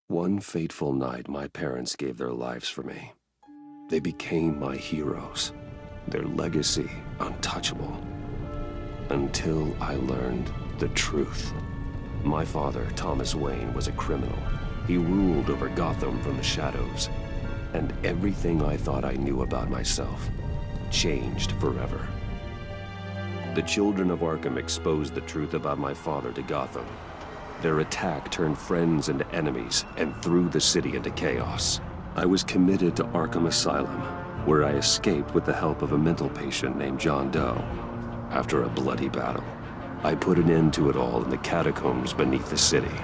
One fateful night, my parents gave their lives for me. They became my heroes, their legacy untouchable. Until I learned the truth. My father, Thomas Wayne, was a criminal. He ruled over Gotham from the shadows. And everything I thought I knew about myself changed forever. The children of Arkham exposed the truth about my father to Gotham. Their attack turned friends into enemies and threw the city into chaos. I was committed to Arkham Asylum, where I escaped with the help of a mental patient named John Doe. After a bloody battle, I put an end to it all in the catacombs beneath the city.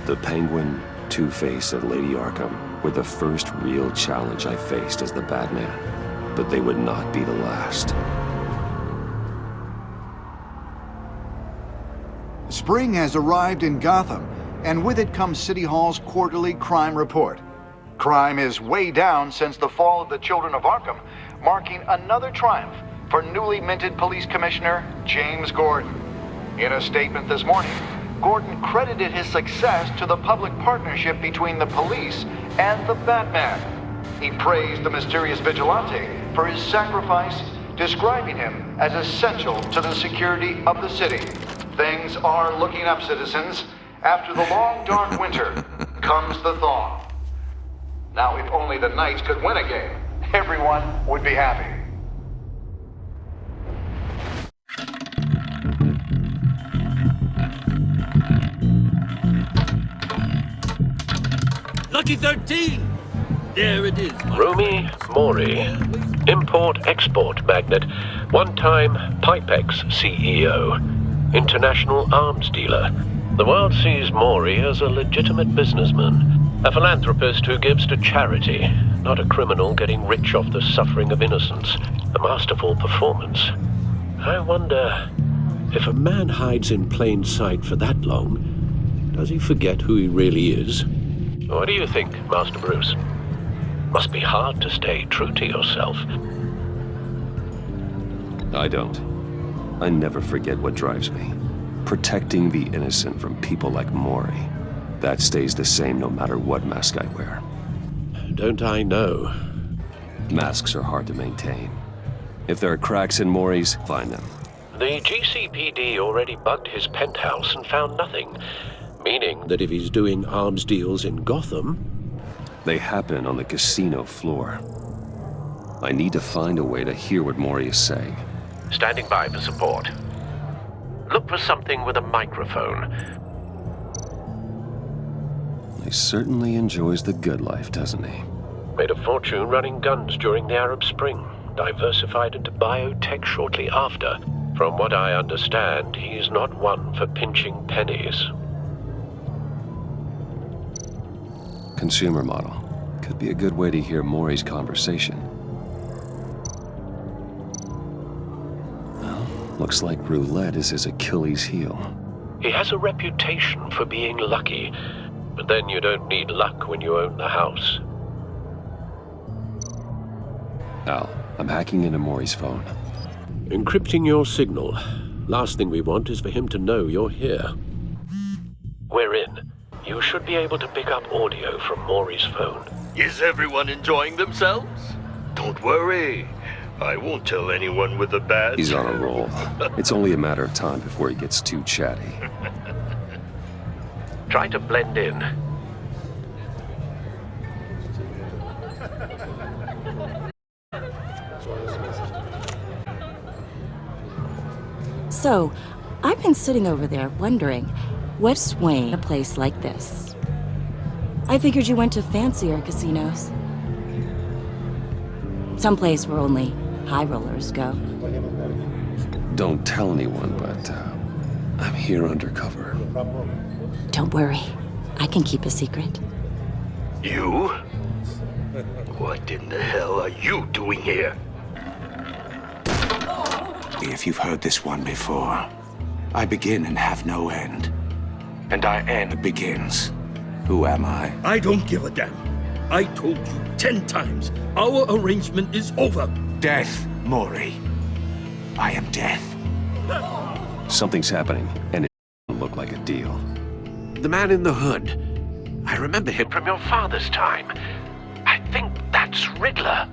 The Penguin, Two-Face, and Lady Arkham were the first real challenge I faced as the Batman, but they would not be the last. Spring has arrived in Gotham, and with it comes City Hall's quarterly crime report. Crime is way down since the fall of the Children of Arkham, marking another triumph for newly minted Police Commissioner James Gordon. In a statement this morning, Gordon credited his success to the public partnership between the police and the Batman. He praised the mysterious vigilante for his sacrifice, describing him as essential to the security of the city. Things are looking up, citizens. After the long, dark winter comes the thaw. Now, if only the Knights could win a game, everyone would be happy. Lucky 13! There it is. Rumi Mori, import-export magnate, one-time Pipex CEO, international arms dealer. The world sees Mori as a legitimate businessman, a philanthropist who gives to charity, not a criminal getting rich off the suffering of innocence. A masterful performance. I wonder, if a man hides in plain sight for that long, does he forget who he really is? What do you think, Master Bruce? Must be hard to stay true to yourself. I don't. I never forget what drives me. Protecting the innocent from people like Mori. That stays the same no matter what mask I wear. Don't I know? Masks are hard to maintain. If there are cracks in Mori's, find them. The GCPD already bugged his penthouse and found nothing. Meaning that if he's doing arms deals in Gotham... They happen on the casino floor. I need to find a way to hear what Mori is saying. Standing by for support. Look for something with a microphone. He certainly enjoys the good life, doesn't he? Made a fortune running guns during the Arab Spring. Diversified into biotech shortly after. From what I understand, he's not one for pinching pennies. Consumer model. Could be a good way to hear Mori's conversation. Well, looks like roulette is his Achilles heel. He has a reputation for being lucky, but then you don't need luck when you own the house. Al, I'm hacking into Mori's phone. Encrypting your signal. Last thing we want is for him to know you're here. We're in. You should be able to pick up audio from Mori's phone. Is everyone enjoying themselves? Don't worry. I won't tell anyone with a badge. He's on a roll. It's only a matter of time before he gets too chatty. Try to blend in. So, I've been sitting over there wondering, what's swaying a place like this? I figured you went to fancier casinos. Someplace where only high rollers go. Don't tell anyone, but I'm here undercover. Don't worry, I can keep a secret. You? What in the hell are you doing here? If you've heard this one before, I begin and have no end. And I end begins. Who am I? I don't give a damn. I told you 10 times. Our arrangement is over. Death, Mori. I am death. Something's happening, and it doesn't look like a deal. The man in the hood. I I remember him from your father's time. I think that's Riddler.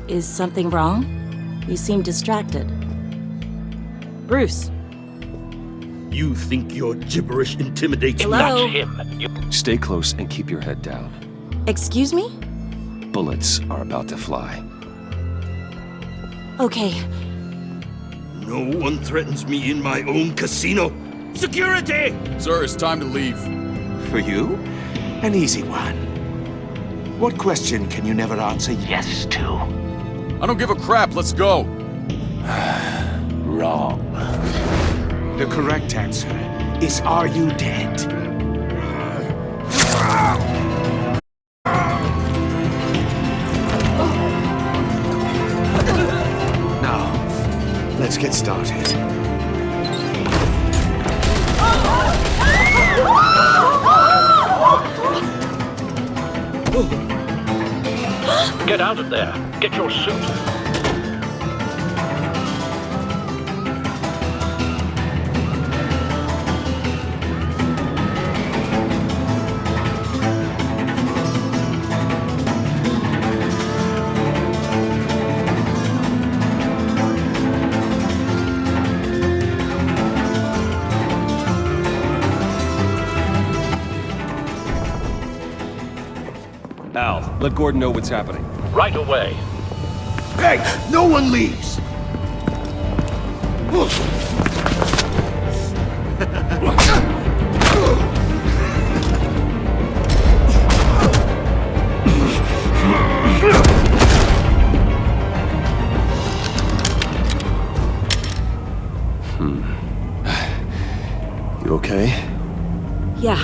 Is something wrong? You seem distracted. Bruce. You think your gibberish intimidates me? Hello? That's him. Stay close and keep your head down. Excuse me? Bullets are about to fly. Okay. No one threatens me in my own casino. Security! Sir, it's time to leave. For you? An easy one. What question can you never answer yes to? I don't give a crap, let's go. Wrong. The correct answer is, are you dead? Now, let's get started. Get out of there. Get your suit. Al, let Gordon know what's happening. Right away. Hey, no one leaves! You okay? Yeah,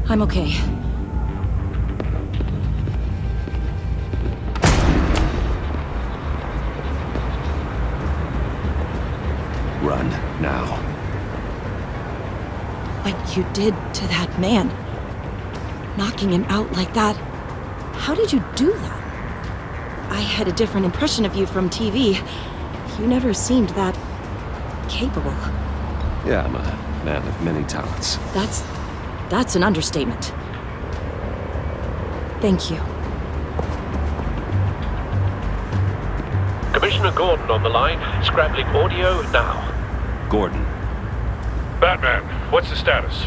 I'm okay. Run, now. What you did to that man, knocking him out like that, how did you do that? I had a different impression of you from TV. You never seemed that capable. Yeah, I'm a man of many talents. That's an understatement. Thank you. Commissioner Gordon on the line, scrambling audio now. Gordon. Batman, what's the status?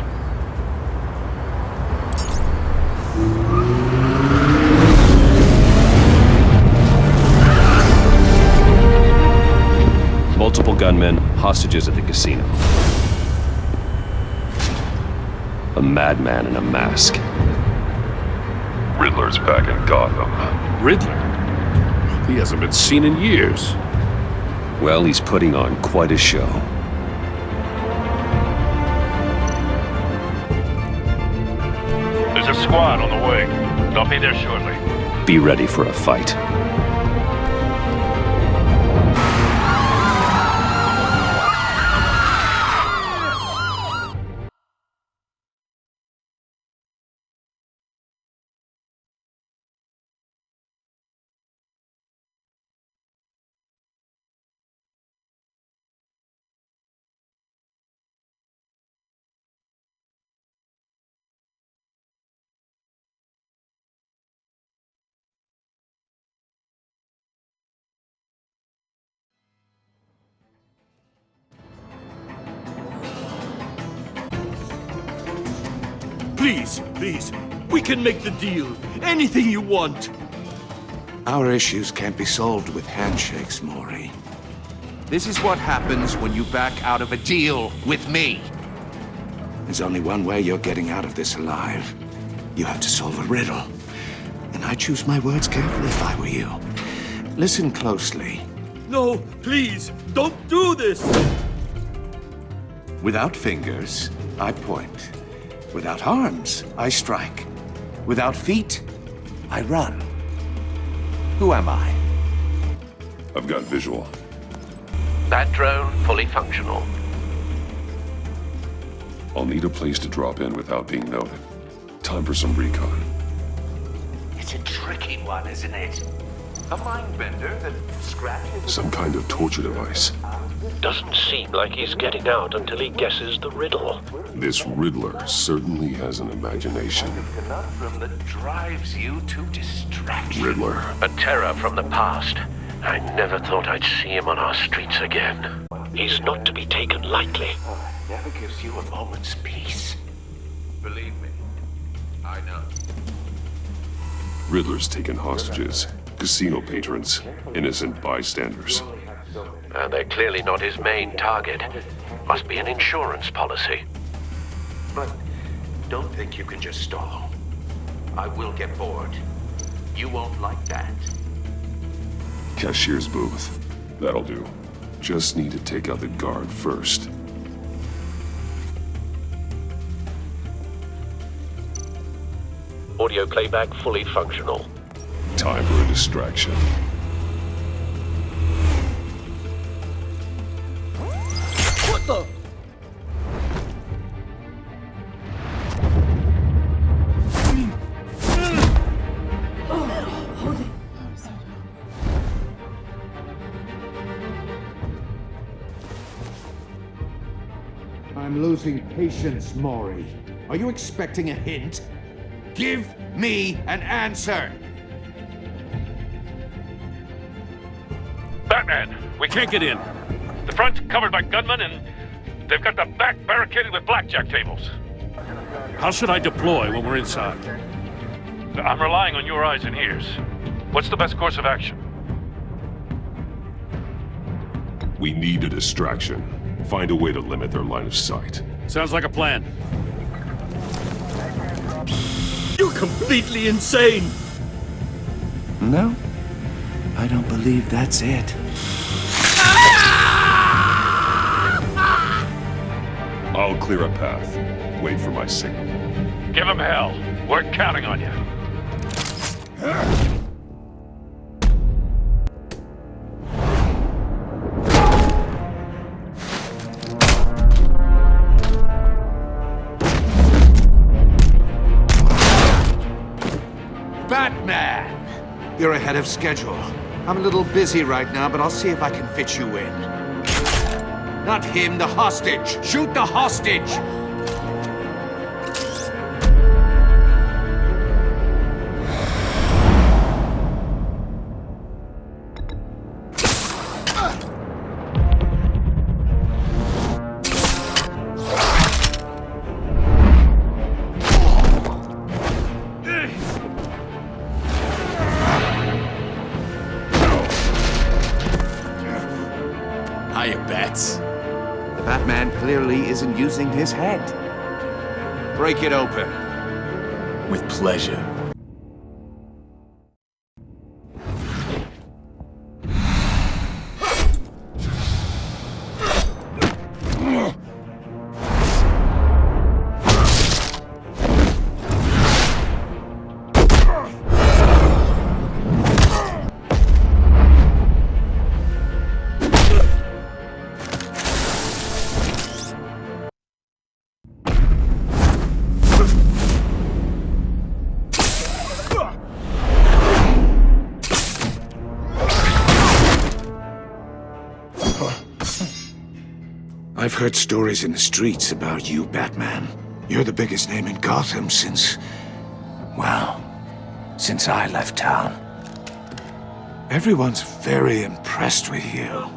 Multiple gunmen, hostages at the casino. A madman in a mask. Riddler's back in Gotham. Riddler? He hasn't been seen in years. Well, he's putting on quite a show. There's a squad on the way. They'll be there shortly. Be ready for a fight. Please, we can make the deal. Anything you want. Our issues can't be solved with handshakes, Maury. This is what happens when you back out of a deal with me. There's only one way you're getting out of this alive. You have to solve a riddle. And I choose my words carefully if I were you. Listen closely. No, please, don't do this! Without fingers, I point. Without arms, I strike. Without feet, I run. Who am I? I've got visual. That drone fully functional. I'll need a place to drop in without being noted. Time for some recon. It's a tricky one, isn't it? A mind bender that scratches. Some kind of torture device. Doesn't seem like he's getting out until he guesses the riddle. This Riddler certainly has an imagination. Conundrum that drives you to distraction. Riddler. A terror from the past. I never thought I'd see him on our streets again. He's not to be taken lightly. Never gives you a moment's peace. Believe me, I know. Riddler's taken hostages, casino patrons, innocent bystanders. And they're clearly not his main target. Must be an insurance policy. But don't think you can just stall. I will get bored. You won't like that. Cashier's booth. That'll do. Just need to take out the guard first. Audio playback fully functional. Time for a distraction. What the? I'm losing patience, Maury. Are you expecting a hint? Give me an answer! Batman, we can't get in. The front's covered by gunmen, and they've got the back barricaded with blackjack tables. How should I deploy when we're inside? I'm relying on your eyes and ears. What's the best course of action? We need a distraction. Find a way to limit their line of sight. Sounds like a plan. You're completely insane! No, I don't believe that's it. I'll clear a path. Wait for my signal. Give him hell. We're counting on you. Batman! You're ahead of schedule. I'm a little busy right now, but I'll see if I can fit you in. Not him, the hostage! Shoot the hostage! Hiya, Bats. The Batman clearly isn't using his head. Break it open. With pleasure. I've heard stories in the streets about you, Batman. You're the biggest name in Gotham since... well, since I left town. Everyone's very impressed with you.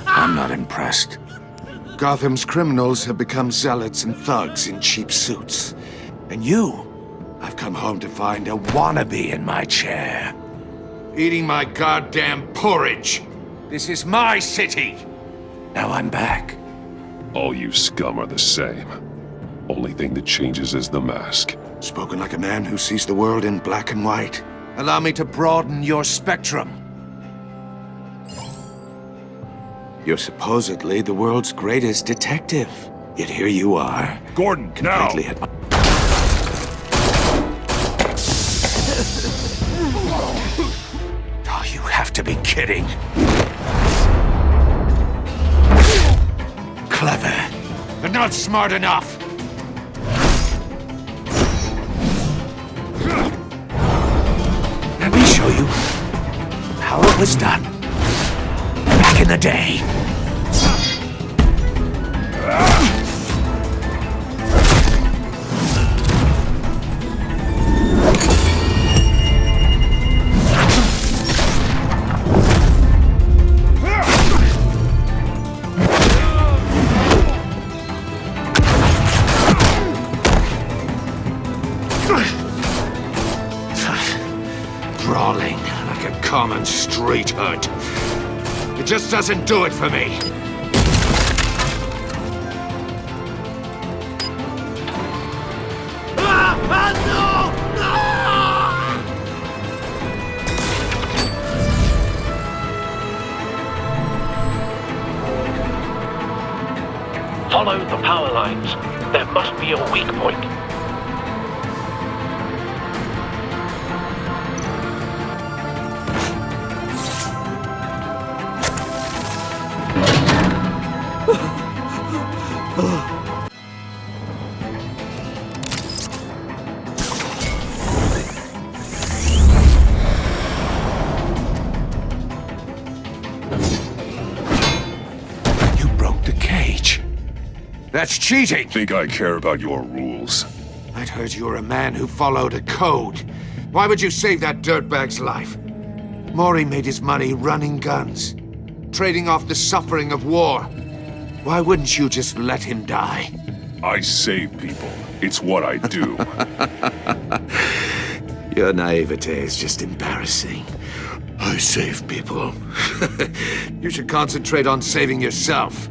I'm not impressed. Gotham's criminals have become zealots and thugs in cheap suits. And you, I've come home to find a wannabe in my chair. Eating my goddamn porridge. This is my city. Now I'm back. All you scum are the same. Only thing that changes is the mask. Spoken like a man who sees the world in black and white. Allow me to broaden your spectrum. You're supposedly the world's greatest detective. Yet here you are. Gordon, now! Completely at my... Oh, you have to be kidding. Clever, but not smart enough. Let me show you how how it was done. Back in the day. Brawling like a common street hood. It just doesn't do it for me. Follow the power lines. There must be a weak point. You broke the cage. That's cheating! Think I care about your rules? I'd heard you were a man who followed a code. Why would you save that dirtbag's life? Maury made his money running guns, trading off the suffering of war. Why wouldn't you just let him die? I save people. It's what I do. Your naivete is just embarrassing. I save people. You should concentrate on saving yourself.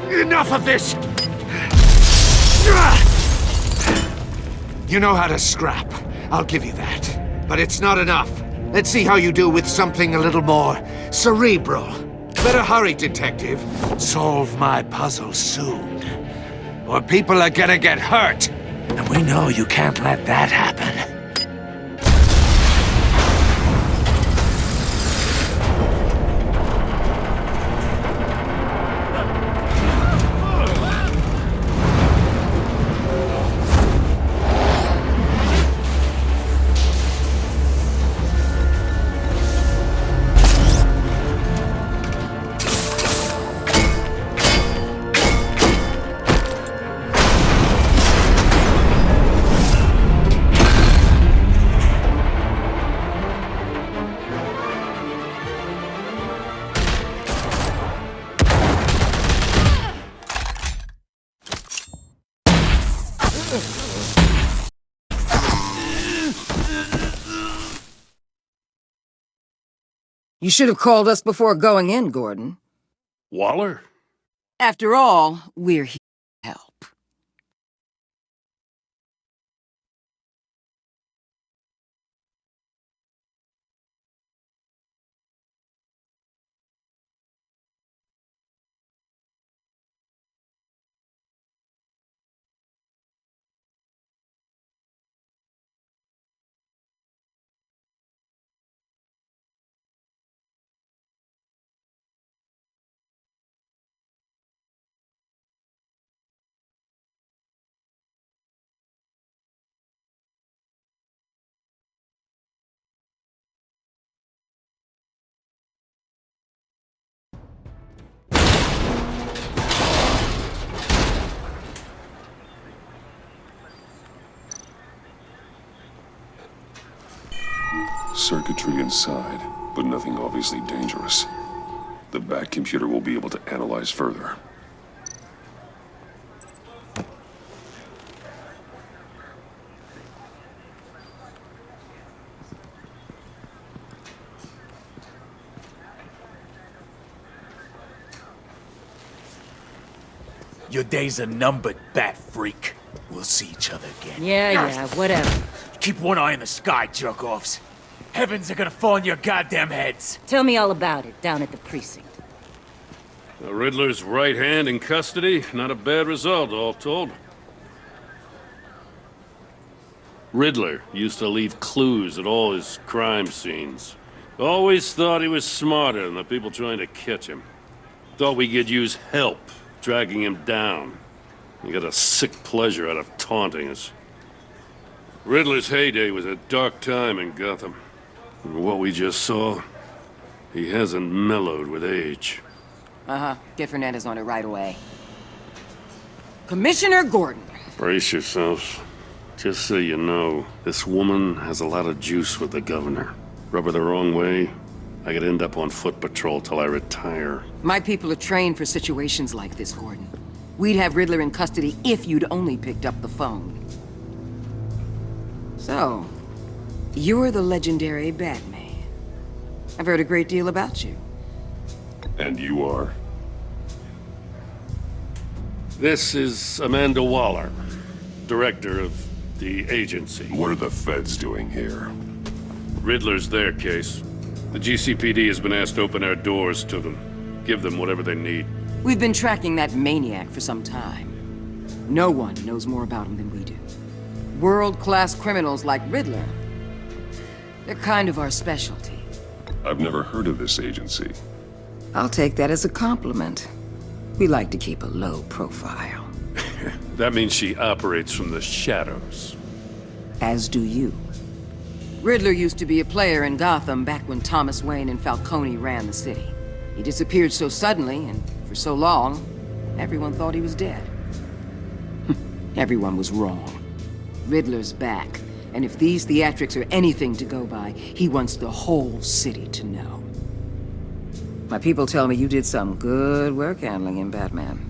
Enough of this! You know how to scrap. I'll give you that. But it's not enough. Let's see how you do with something a little more cerebral. Better hurry, detective. Solve my puzzle soon. Or people are gonna get hurt. And we know you can't let that happen. You should have called us before going in, Gordon. Waller? After all, we're here to help. Circuitry inside, but nothing obviously dangerous. The back computer will be able to analyze further. Your days are numbered, bat freak. We'll see each other again. Yeah, whatever. Keep one eye in the sky, jerk-offs. Heavens are gonna fall on your goddamn heads. Tell me all about it down at the precinct. The Riddler's right hand in custody. Not a bad result, all told. Riddler used to leave clues at all his crime scenes. Always thought he was smarter than the people trying to catch him. Thought we could use help dragging him down. He got a sick pleasure out of taunting us. Riddler's heyday was a dark time in Gotham. And what we just saw, he hasn't mellowed with age. Get Fernandez on it right away. Commissioner Gordon. Brace yourselves. Just so you know, this woman has a lot of juice with the governor. Rub her the wrong way, I could end up on foot patrol till I retire. My people are trained for situations like this, Gordon. We'd have Riddler in custody if you'd only picked up the phone. So, you're the legendary Batman. I've heard a great deal about you. And you are? This is Amanda Waller, director of the agency. What are the feds doing here? Riddler's their case. The GCPD has been asked to open our doors to them. Give them whatever they need. We've been tracking that maniac for some time. No one knows more about him than we do. World-class criminals like Riddler. They're kind of our specialty. I've never heard of this agency. I'll take that as a compliment. We like to keep a low profile. That means she operates from the shadows. As do you. Riddler used to be a player in Gotham back when Thomas Wayne and Falcone ran the city. He disappeared so suddenly and for so long, everyone thought he was dead. Everyone was wrong. Riddler's back, and if these theatrics are anything to go by, he wants the whole city to know. My people tell me you did some good work handling him, Batman.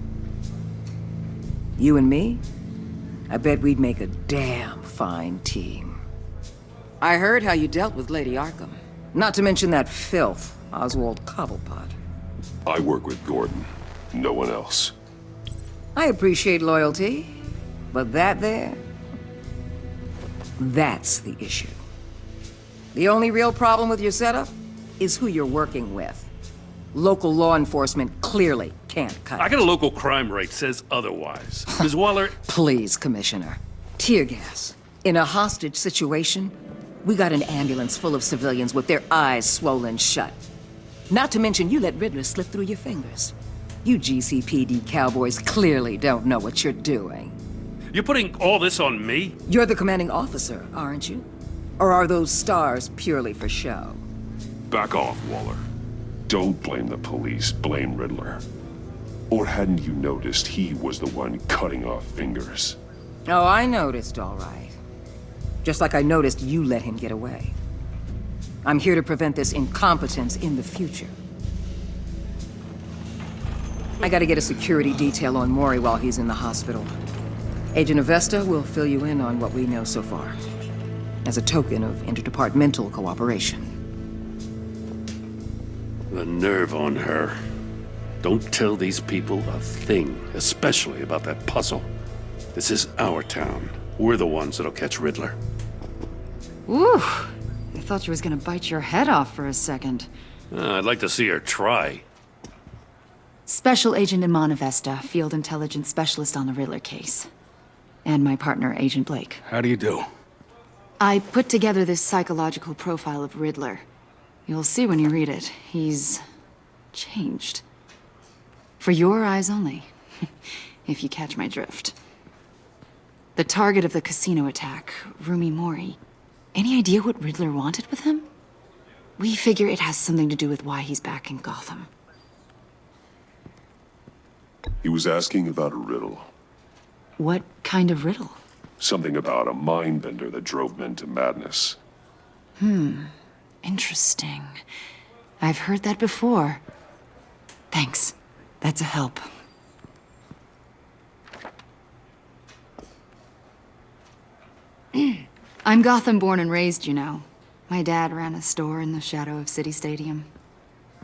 You and me? I bet we'd make a damn fine team. I heard how you dealt with Lady Arkham. Not to mention that filth, Oswald Cobblepot. I work with Gordon. No one else. I appreciate loyalty, but that there... that's the issue. The only real problem with your setup is who you're working with. Local law enforcement clearly can't cut I got a local crime rate says otherwise. Ms. Waller... Please, Commissioner. Tear gas. In a hostage situation, we got an ambulance full of civilians with their eyes swollen shut. Not to mention you let Riddler slip through your fingers. You GCPD cowboys clearly don't know what you're doing. You're putting all this on me? You're the commanding officer, aren't you? Or are those stars purely for show? Back off, Waller. Don't blame the police, blame Riddler. Or hadn't you noticed he was the one cutting off fingers? Oh, I noticed, all right. Just like I noticed you let him get away. I'm here to prevent this incompetence in the future. I gotta get a security detail on Maury while he's in the hospital. Agent Avesta will fill you in on what we know so far, as a token of interdepartmental cooperation. The nerve on her. Don't tell these people a thing, especially about that puzzle. This is our town. We're the ones that'll catch Riddler. Ooh, I thought you was gonna bite your head off for a second. I'd like to see her try. Special Agent Iman Avesta, Field Intelligence Specialist on the Riddler case. And my partner, Agent Blake. How do you do? I put together this psychological profile of Riddler. You'll see when you read it. He's... changed. For your eyes only, if you catch my drift. The target of the casino attack, Rumi Mori. Any idea what Riddler wanted with him? We figure it has something to do with why he's back in Gotham. He was asking about a riddle. What kind of riddle? Something about a mind bender that drove men to madness. Interesting. I've heard that before. Thanks. That's a help. I'm Gotham born and raised, you know. My dad ran a store in the shadow of City Stadium.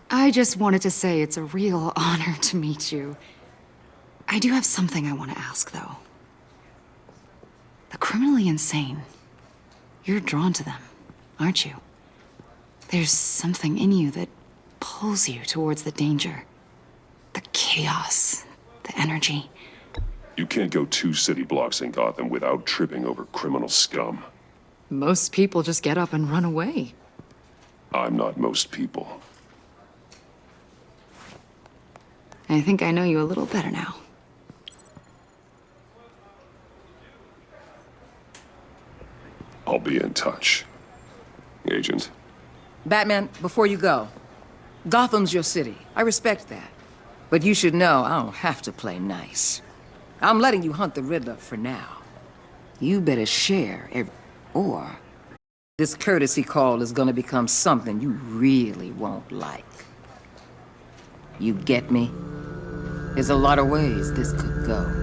I just wanted to say it's a real honor to meet you. I do have something I want to ask, though. The criminally insane. You're drawn to them, aren't you? There's something in you that pulls you towards the danger. The chaos, the energy. You can't go 2 city blocks in Gotham without tripping over criminal scum. Most people just get up and run away. I'm not most people. I think I know you a little better now. I'll be in touch, Agent. Batman, before you go, Gotham's your city. I respect that. But you should know I don't have to play nice. I'm letting you hunt the Riddler for now. You better share or this courtesy call is gonna become something you really won't like. You get me? There's a lot of ways this could go.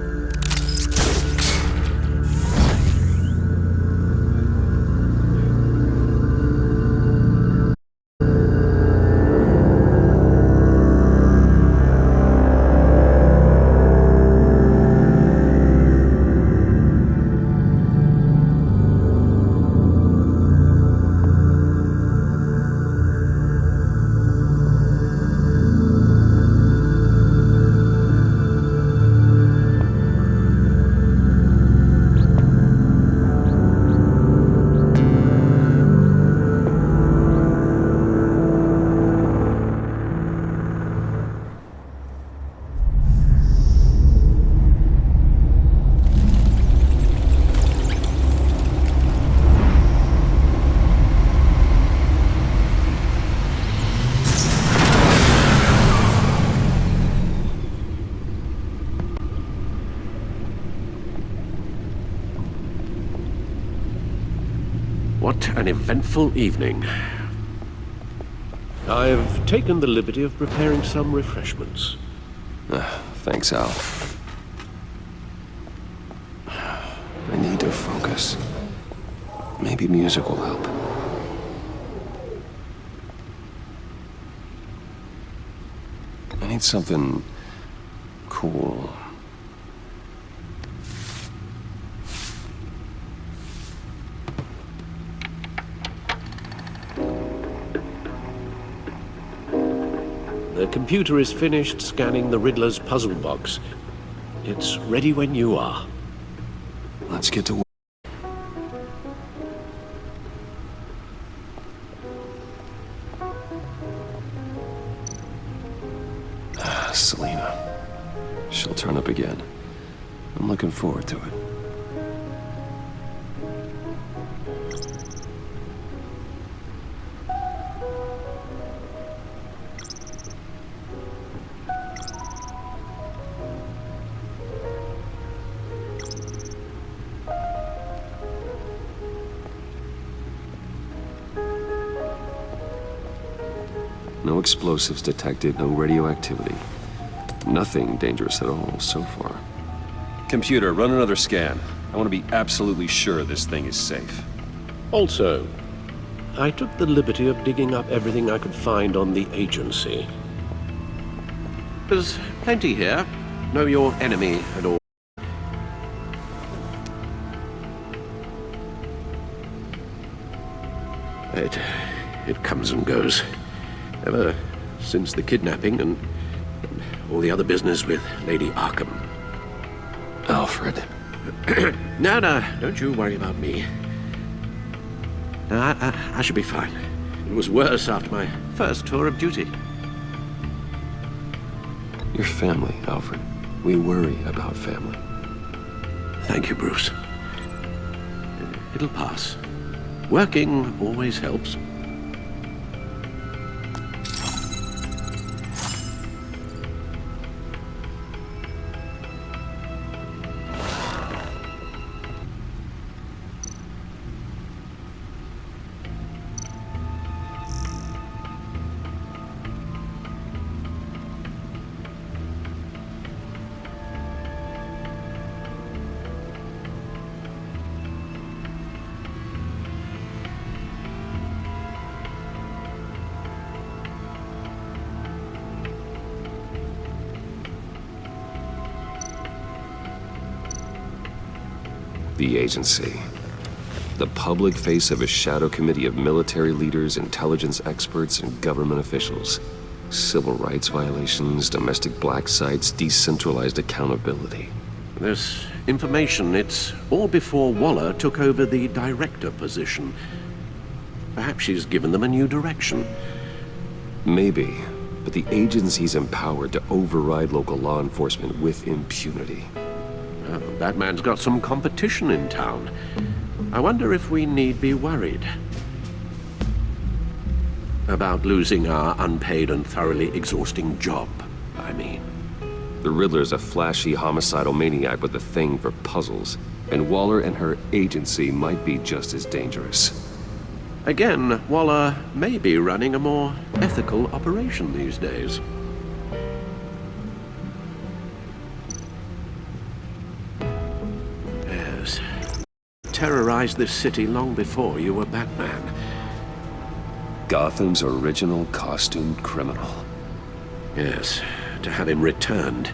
What an eventful evening. I've taken the liberty of preparing some refreshments. Thanks, Al. I need to focus. Maybe music will help. I need something cool. The computer is finished scanning the Riddler's puzzle box. It's ready when you are. Let's get to work. Selena. She'll turn up again. I'm looking forward to it. No explosives detected, no radioactivity. Nothing dangerous at all so far. Computer, run another scan. I want to be absolutely sure this thing is safe. Also, I took the liberty of digging up everything I could find on the agency. There's plenty here. Know your enemy and all. It comes and goes. Ever since the kidnapping and all the other business with Lady Arkham. Alfred. No, don't you worry about me. No, I should be fine. It was worse after my first tour of duty. Your family, Alfred. We worry about family. Thank you, Bruce. It'll pass. Working always helps. The agency. The public face of a shadow committee of military leaders, intelligence experts, and government officials. Civil rights violations, domestic black sites, decentralized accountability. This information, it's all before Waller took over the director position. Perhaps she's given them a new direction. Maybe, but the agency's empowered to override local law enforcement with impunity. Oh, Batman's got some competition in town. I wonder if we need be worried about losing our unpaid and thoroughly exhausting job, I mean. The Riddler's a flashy homicidal maniac with a thing for puzzles, and Waller and her agency might be just as dangerous. Again, Waller may be running a more ethical operation these days. Yes. Terrorized this city long before you were Batman. Gotham's original costumed criminal. Yes, to have him returned,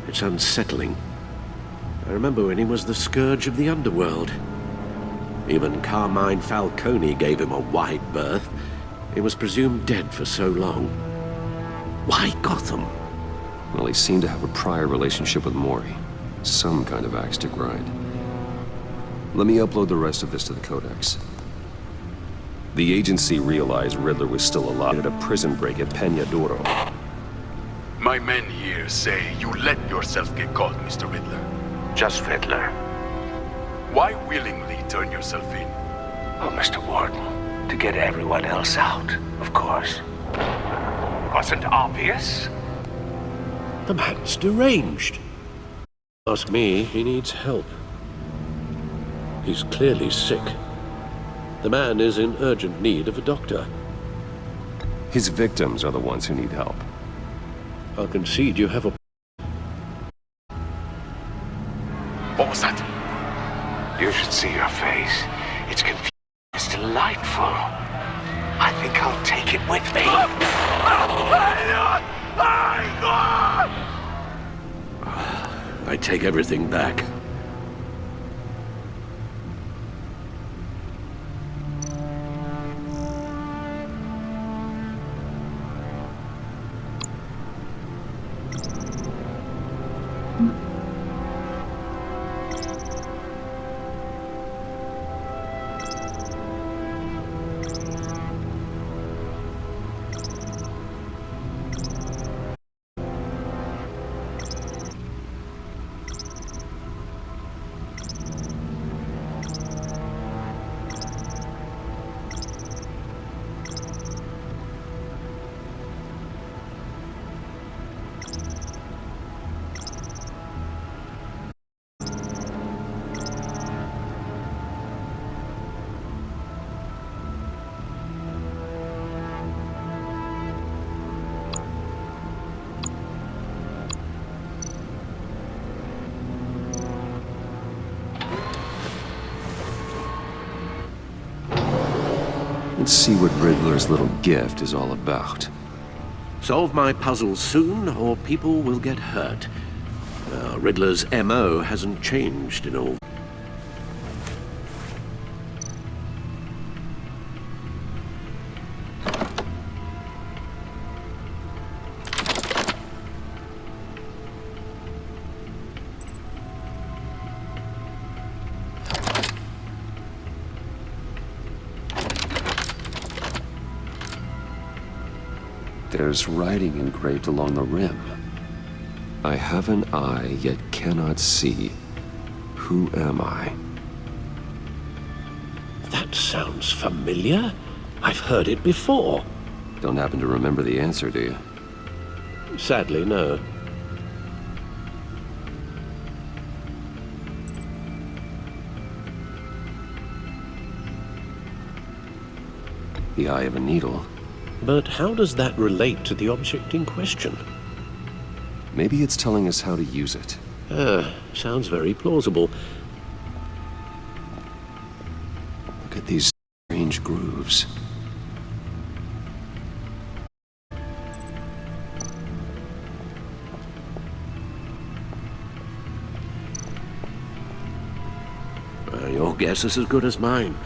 it's unsettling. I remember when he was the scourge of the underworld. Even Carmine Falcone gave him a wide berth. He was presumed dead for so long. Why Gotham? Well, he seemed to have a prior relationship with Mori. Some kind of axe to grind. Let me upload the rest of this to the Codex. The agency realized Riddler was still alive at a prison break at Peñadoro. My men here say you let yourself get caught, Mr. Riddler. Just Riddler. Why willingly turn yourself in? Oh, Mr. Warden, to get everyone else out, of course. Wasn't obvious? The man's deranged. Ask me, he needs help. He's clearly sick. The man is in urgent need of a doctor. His victims are the ones who need help. I'll concede you have a... What was that? You should see your face. It's confusing. It's delightful. I think I'll take it with me. I take everything back. Let's see what Riddler's little gift is all about. Solve my puzzles soon, or people will get hurt. Riddler's MO hasn't changed in all... There's writing engraved along the rim. I have an eye, yet cannot see. Who am I? That sounds familiar. I've heard it before. Don't happen to remember the answer, do you? Sadly, no. The eye of a needle. But how does that relate to the object in question? Maybe it's telling us how to use it. Sounds very plausible. Look at these strange grooves. Your guess is as good as mine.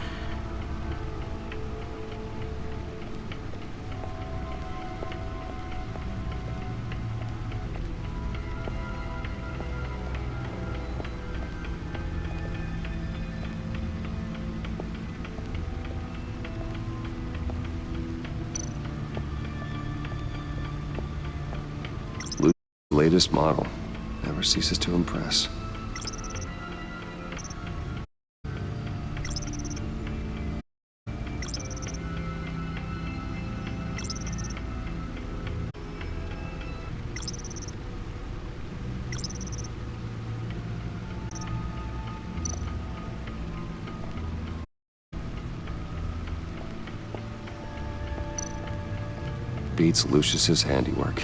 Latest model. Never ceases to impress. Beats Lucius's handiwork.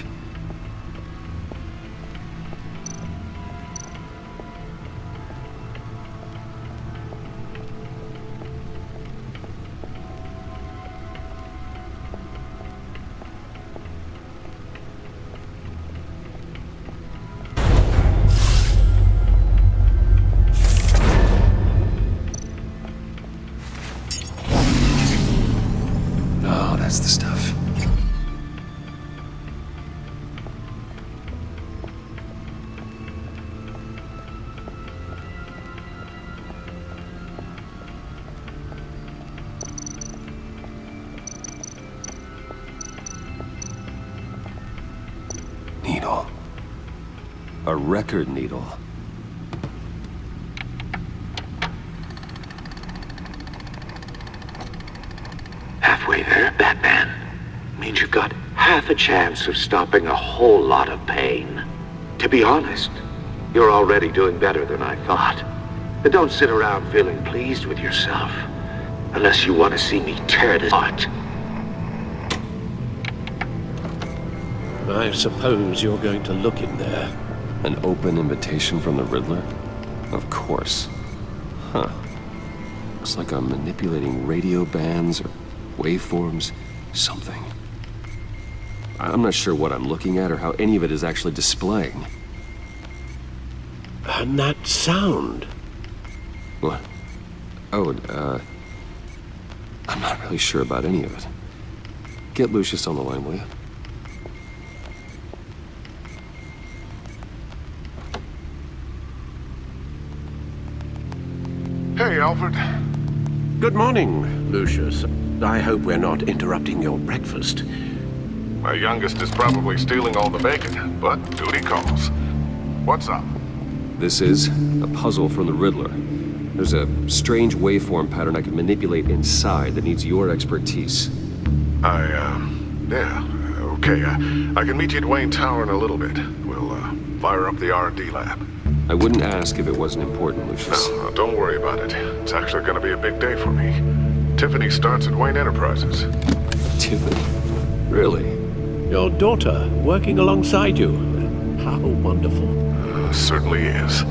Oh, that's the stuff. Needle. A record needle. Halfway there, Batman. Means you've got half a chance of stopping a whole lot of pain. To be honest, you're already doing better than I thought. But don't sit around feeling pleased with yourself. Unless you want to see me tear this apart. I suppose you're going to look in there. An open invitation from the Riddler? Of course. Huh. Looks like I'm manipulating radio bands or waveforms, something. I'm not sure what I'm looking at or how any of it is actually displaying. And that sound. What? Oh, I'm not really sure about any of it. Get Lucius on the line, will you? Hey, Alfred. Good morning, Lucius. I hope we're not interrupting your breakfast. My youngest is probably stealing all the bacon, but duty calls. What's up? This is a puzzle from the Riddler. There's a strange waveform pattern I can manipulate inside that needs your expertise. Yeah, okay. I can meet you at Wayne Tower in a little bit. We'll, fire up the R&D lab. I wouldn't ask if it wasn't important, Lucius. No, don't worry about it. It's actually gonna be a big day for me. Tiffany starts at Wayne Enterprises. Tiffany? Really? Your daughter working alongside you. How wonderful. Certainly is.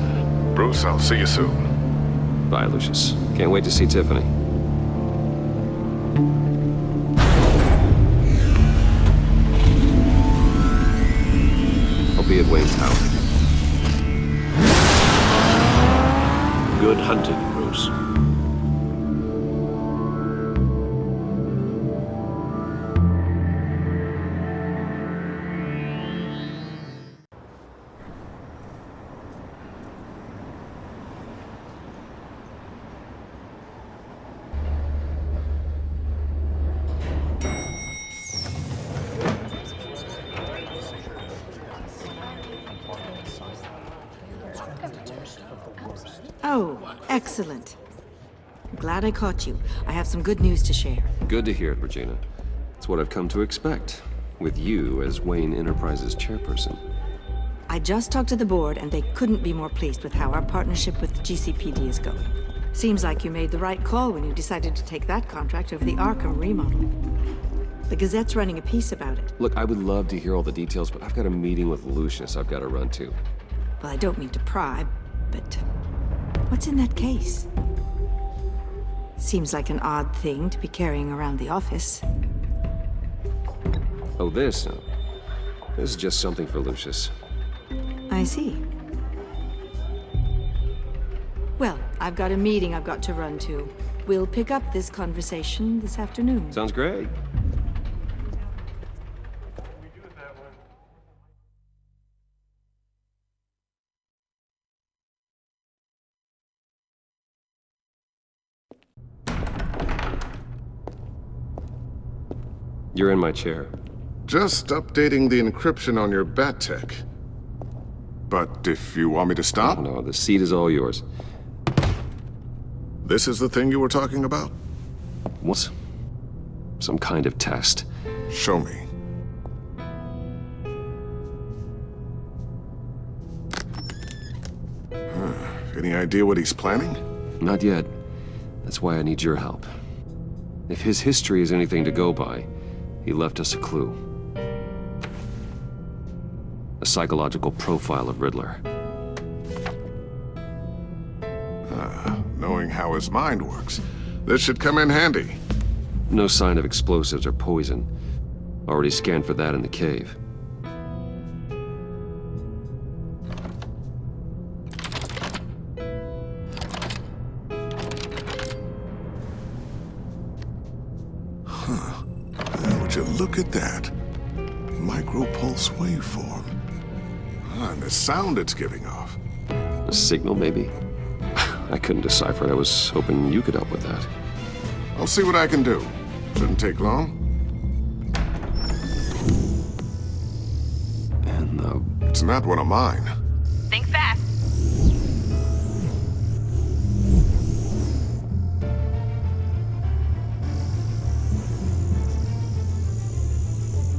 Bruce, I'll see you soon. Bye, Lucius. Can't wait to see Tiffany. I'll be at Wayne Tower. Good hunting, Bruce. Oh, excellent. I'm glad I caught you. I have some good news to share. Good to hear it, Regina. It's what I've come to expect, with you as Wayne Enterprises chairperson. I just talked to the board, and they couldn't be more pleased with how our partnership with GCPD is going. Seems like you made the right call when you decided to take that contract over the Arkham remodel. The Gazette's running a piece about it. Look, I would love to hear all the details, but I've got a meeting with Lucius I've got to run to. Well, I don't mean to pry, but what's in that case? Seems like an odd thing to be carrying around the office. Oh, this? This is just something for Lucius. I see. Well, I've got a meeting I've got to run to. We'll pick up this conversation this afternoon. Sounds great. You're in my chair. Just updating the encryption on your bat tech. But if you want me to stop? No, the seat is all yours. This is the thing you were talking about? What's some kind of test? Show me. Any idea what he's planning? Not yet. That's why I need your help. If his history is anything to go by, he left us a clue. A psychological profile of Riddler. Knowing how his mind works, this should come in handy. No sign of explosives or poison. Already scanned for that in the cave. Would you look at that? Micropulse waveform. And the sound it's giving off. A signal, maybe? I couldn't decipher it. I was hoping you could help with that. I'll see what I can do. Shouldn't take long. And It's not one of mine. Think fast.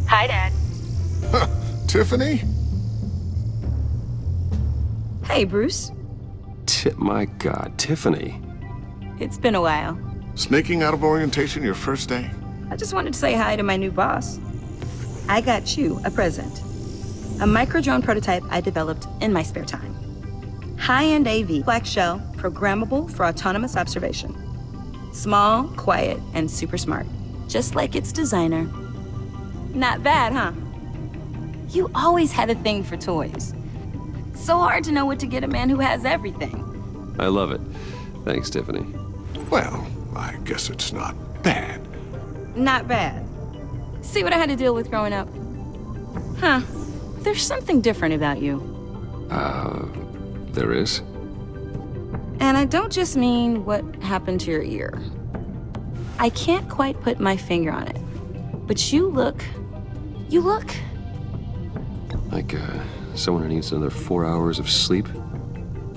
Hi, Dad. Tiffany? Hey, Bruce. My God, Tiffany. It's been a while. Sneaking out of orientation your first day? I just wanted to say hi to my new boss. I got you a present. A micro-drone prototype I developed in my spare time. High-end AV, black shell, programmable for autonomous observation. Small, quiet, and super smart. Just like its designer. Not bad, huh? You always had a thing for toys. So hard to know what to get a man who has everything. I love it. Thanks, Tiffany. Well, I guess it's not bad. Not bad. See what I had to deal with growing up? Huh. There's something different about you. There is? And I don't just mean what happened to your ear. I can't quite put my finger on it. But you look... Like, someone who needs another 4 hours of sleep?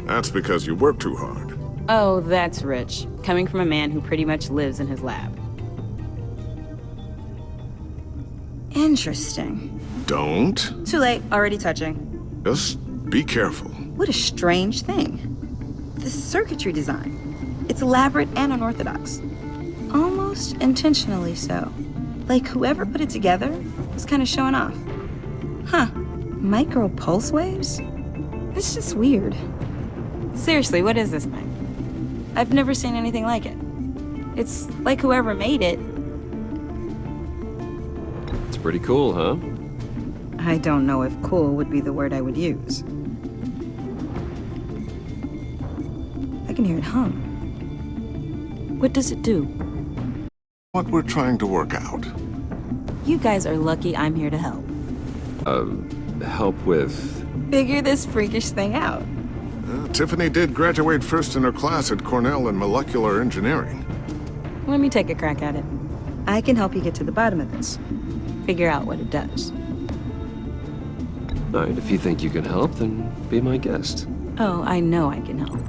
That's because you work too hard. Oh, that's rich. Coming from a man who pretty much lives in his lab. Interesting. Don't. Too late, already touching. Just be careful. What a strange thing. The circuitry design. It's elaborate and unorthodox. Almost intentionally so. Like whoever put it together was kind of showing off. Huh. Micro pulse waves? It's just weird. Seriously, what is this thing? I've never seen anything like it. It's like whoever made it. It's pretty cool, huh? I don't know if cool would be the word I would use. I can hear it hum. What does it do? What we're trying to work out. You guys are lucky I'm here to help. Help with... Figure this freakish thing out. Tiffany did graduate first in her class at Cornell in molecular engineering. Let me take a crack at it. I can help you get to the bottom of this. Figure out what it does. All right, if you think you can help, then be my guest. Oh, I know I can help.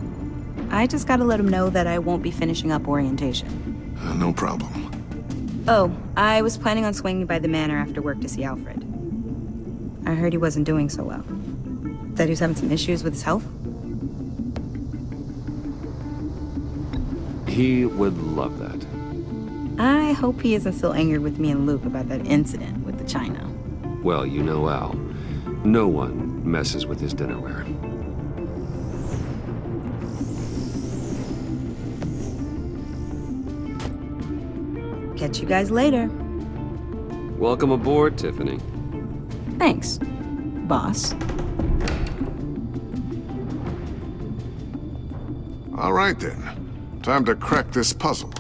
I just gotta let him know that I won't be finishing up orientation. No problem. Oh, I was planning on swinging by the manor after work to see Alfred. I heard he wasn't doing so well. That he was having some issues with his health? He would love that. I hope he isn't still angered with me and Luke about that incident with the china. Well, you know Al. No one messes with his dinnerware. Catch you guys later. Welcome aboard, Tiffany. Thanks, boss. All right then. Time to crack this puzzle.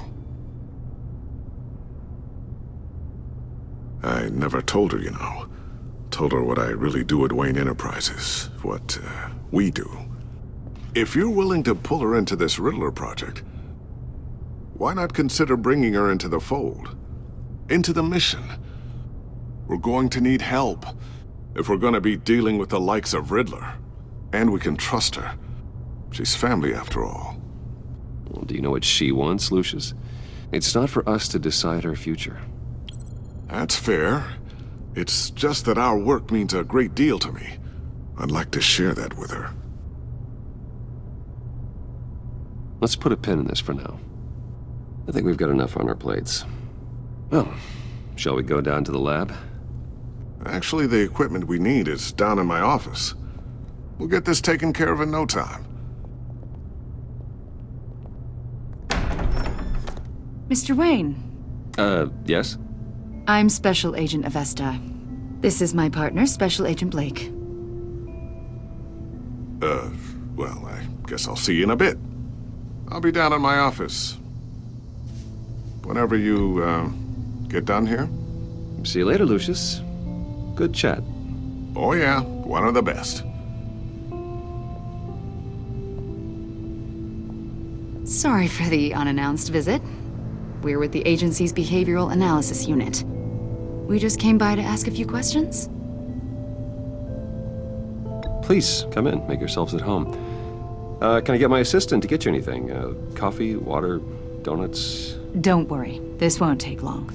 I never told her, you know. Told her what I really do at Wayne Enterprises. What, we do. If you're willing to pull her into this Riddler project, why not consider bringing her into the fold? Into the mission? We're going to need help if we're gonna be dealing with the likes of Riddler. And we can trust her. She's family after all. Well, do you know what she wants, Lucius? It's not for us to decide her future. That's fair. It's just that our work means a great deal to me. I'd like to share that with her. Let's put a pin in this for now. I think we've got enough on our plates. Well, shall we go down to the lab? Actually, the equipment we need is down in my office. We'll get this taken care of in no time. Mr. Wayne. Yes? I'm Special Agent Avesta. This is my partner, Special Agent Blake. Well, I guess I'll see you in a bit. I'll be down in my office. Whenever you, get done here. See you later, Lucius. Good chat. Oh yeah, one of the best. Sorry for the unannounced visit. We're with the agency's behavioral analysis unit. We just came by to ask a few questions. Please, come in. Make yourselves at home. Can I get my assistant to get you anything? Coffee, water, donuts? Don't worry. This won't take long.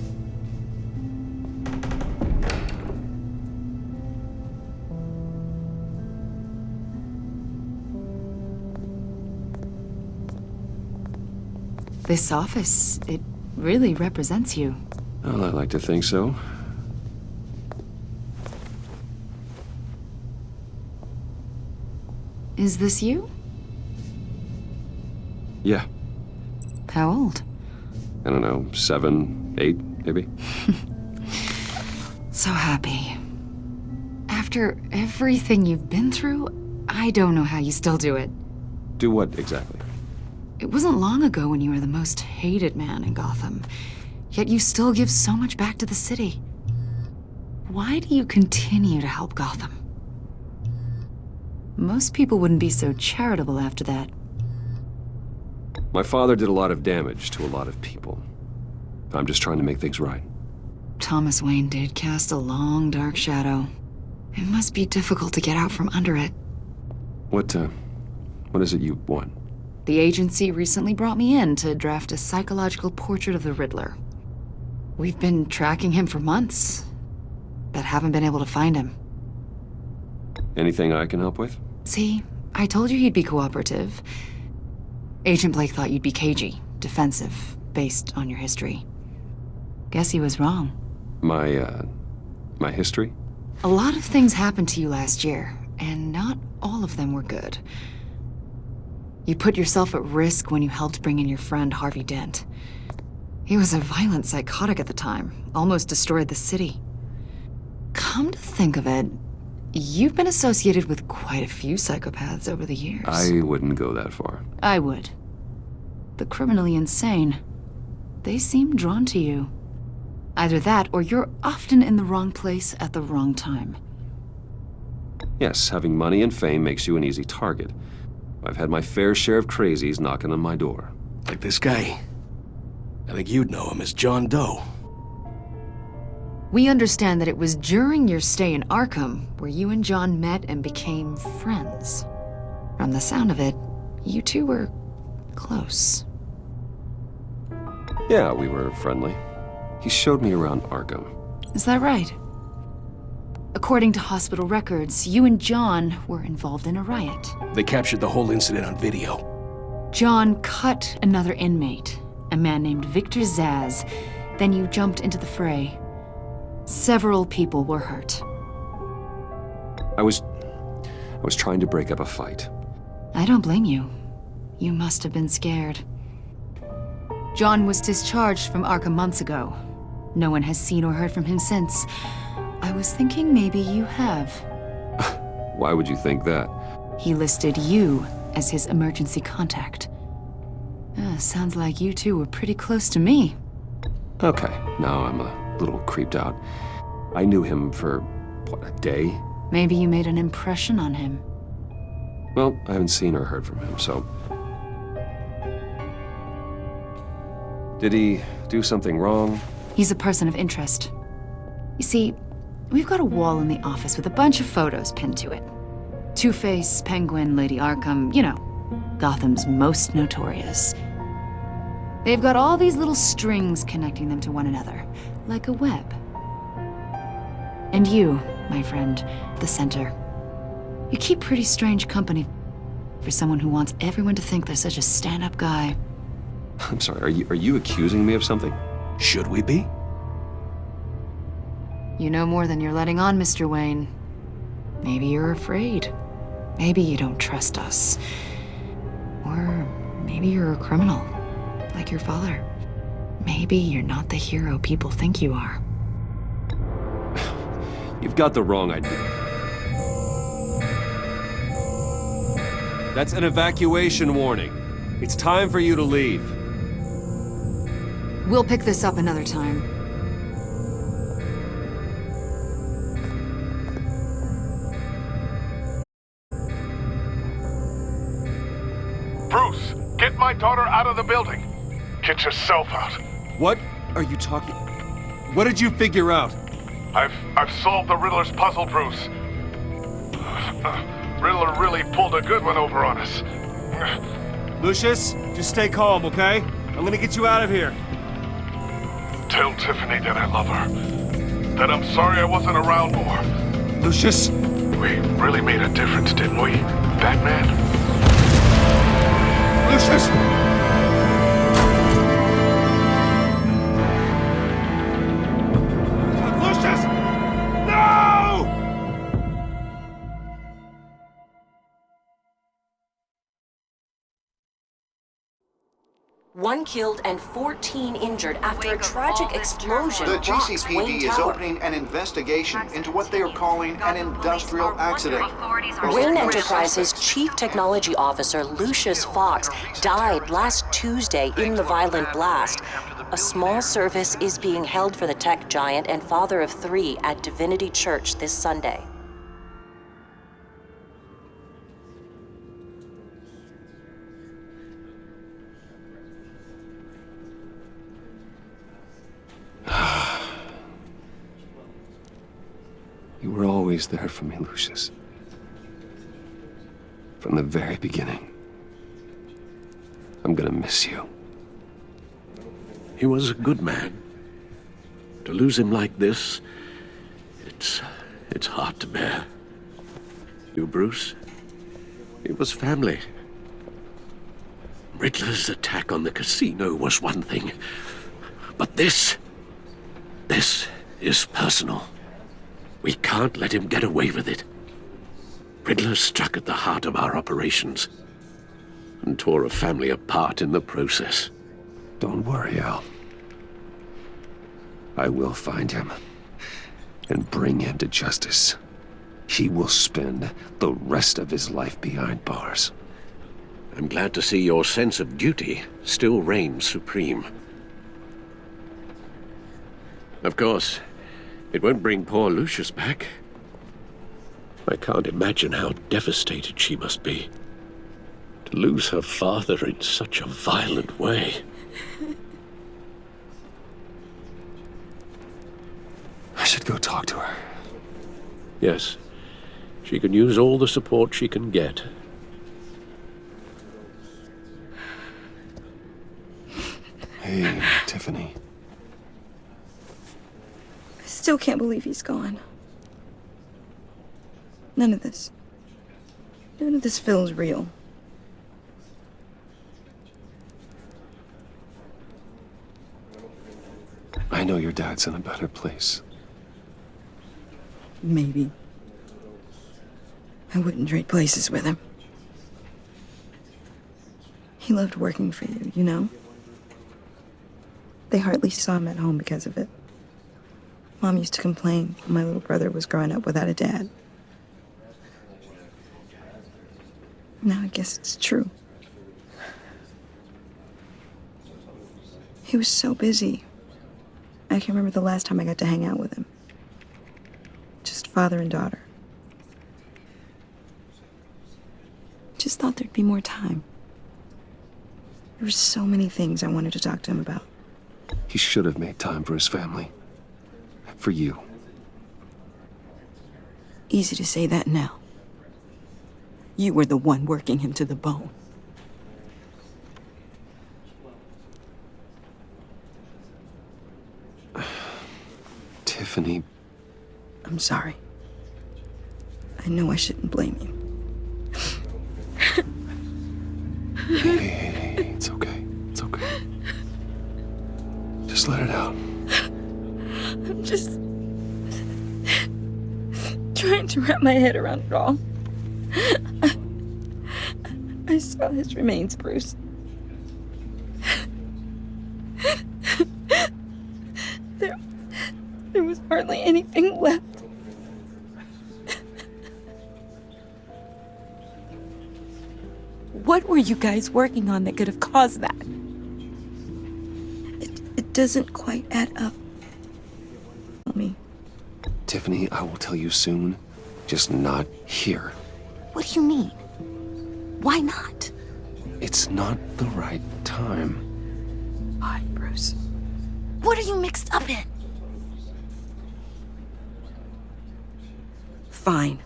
This office, it really represents you. Well, I like to think so. Is this you? Yeah. How old? I don't know, 7, 8, maybe? So happy. After everything you've been through, I don't know how you still do it. Do what exactly? It wasn't long ago when you were the most hated man in Gotham, yet you still give so much back to the city. Why do you continue to help Gotham? Most people wouldn't be so charitable after that. My father did a lot of damage to a lot of people. I'm just trying to make things right. Thomas Wayne did cast a long, dark shadow. It must be difficult to get out from under it. What is it you want? The agency recently brought me in to draft a psychological portrait of the Riddler. We've been tracking him for months, but haven't been able to find him. Anything I can help with? See, I told you he'd be cooperative. Agent Blake thought you'd be cagey, defensive, based on your history. Guess he was wrong. My history? A lot of things happened to you last year, and not all of them were good. You put yourself at risk when you helped bring in your friend Harvey Dent. He was a violent psychotic at the time, almost destroyed the city. Come to think of it, you've been associated with quite a few psychopaths over the years. I wouldn't go that far. I would. The criminally insane, they seem drawn to you. Either that, or you're often in the wrong place at the wrong time. Yes, having money and fame makes you an easy target. I've had my fair share of crazies knocking on my door. Like this guy. I think you'd know him as John Doe. We understand that it was during your stay in Arkham where you and John met and became friends. From the sound of it, you two were close. Yeah, we were friendly. He showed me around Arkham. Is that right? According to hospital records, you and John were involved in a riot. They captured the whole incident on video. John cut another inmate, a man named Victor Zsasz. Then you jumped into the fray. Several people were hurt. I was trying to break up a fight. I don't blame you. You must have been scared. John was discharged from Arkham months ago. No one has seen or heard from him since. I was thinking maybe you have. Why would you think that? He listed you as his emergency contact. Sounds like you two were pretty close to me. Okay, now I'm a little creeped out. I knew him for, what, a day? Maybe you made an impression on him. Well, I haven't seen or heard from him, so... Did he do something wrong? He's a person of interest. You see, we've got a wall in the office with a bunch of photos pinned to it. Two-Face, Penguin, Lady Arkham, you know, Gotham's most notorious. They've got all these little strings connecting them to one another, like a web. And you, my friend, the center. You keep pretty strange company for someone who wants everyone to think they're such a stand-up guy. I'm sorry, are you accusing me of something? Should we be? You know more than you're letting on, Mr. Wayne. Maybe you're afraid. Maybe you don't trust us. Or maybe you're a criminal, like your father. Maybe you're not the hero people think you are. You've got the wrong idea. That's an evacuation warning. It's time for you to leave. We'll pick this up another time. Bruce, get my daughter out of the building. Get yourself out. What are you talking... What did you figure out? I've solved the Riddler's puzzle, Bruce. Riddler really pulled a good one over on us. Lucius, just stay calm, okay? I'm gonna get you out of here. Tell Tiffany that I love her. That I'm sorry I wasn't around more. Lucius! We really made a difference, didn't we, Batman? Lucius! Lucius! No! One killed and 14 injured after a tragic explosion The rocks GCPD Wayne is Tower. opening an investigation into what they are calling an industrial accident. Wayne Enterprises' Chief Technology Officer Lucius Fox died last Tuesday in the violent blast. A small service is being held for the tech giant and father of 3 at Divinity Church this Sunday. You were always there for me, Lucius. From the very beginning. I'm gonna miss you. He was a good man. To lose him like this, it's hard to bear. You, Bruce? It was family. Riddler's attack on the casino was one thing. But this is personal. We can't let him get away with it. Riddler struck at the heart of our operations and tore a family apart in the process. Don't worry, Al. I will find him and bring him to justice. He will spend the rest of his life behind bars. I'm glad to see your sense of duty still reigns supreme. Of course, it won't bring poor Lucius back. I can't imagine how devastated she must be. To lose her father in such a violent way. I should go talk to her. Yes, she can use all the support she can get. Hey, Tiffany. I still can't believe he's gone. None of this feels real. I know your dad's in a better place. Maybe. I wouldn't trade places with him. He loved working for you, you know? They hardly saw him at home because of it. Mom used to complain when my little brother was growing up without a dad. Now I guess it's true. He was so busy. I can't remember the last time I got to hang out with him. Just father and daughter. Just thought there'd be more time. There were so many things I wanted to talk to him about. He should have made time for his family. For you. Easy to say that now. You were the one working him to the bone. Tiffany. I'm sorry. I know I shouldn't blame you. Hey, it's okay. It's okay. Just let it out. I'm just trying to wrap my head around it all. I saw his remains, Bruce. There was hardly anything left. What were you guys working on that could have caused that? It doesn't quite add up. Tell me. Tiffany, I will tell you soon. Just not here. What do you mean? Why not? It's not the right time. Why, Bruce? What are you mixed up in? Fine.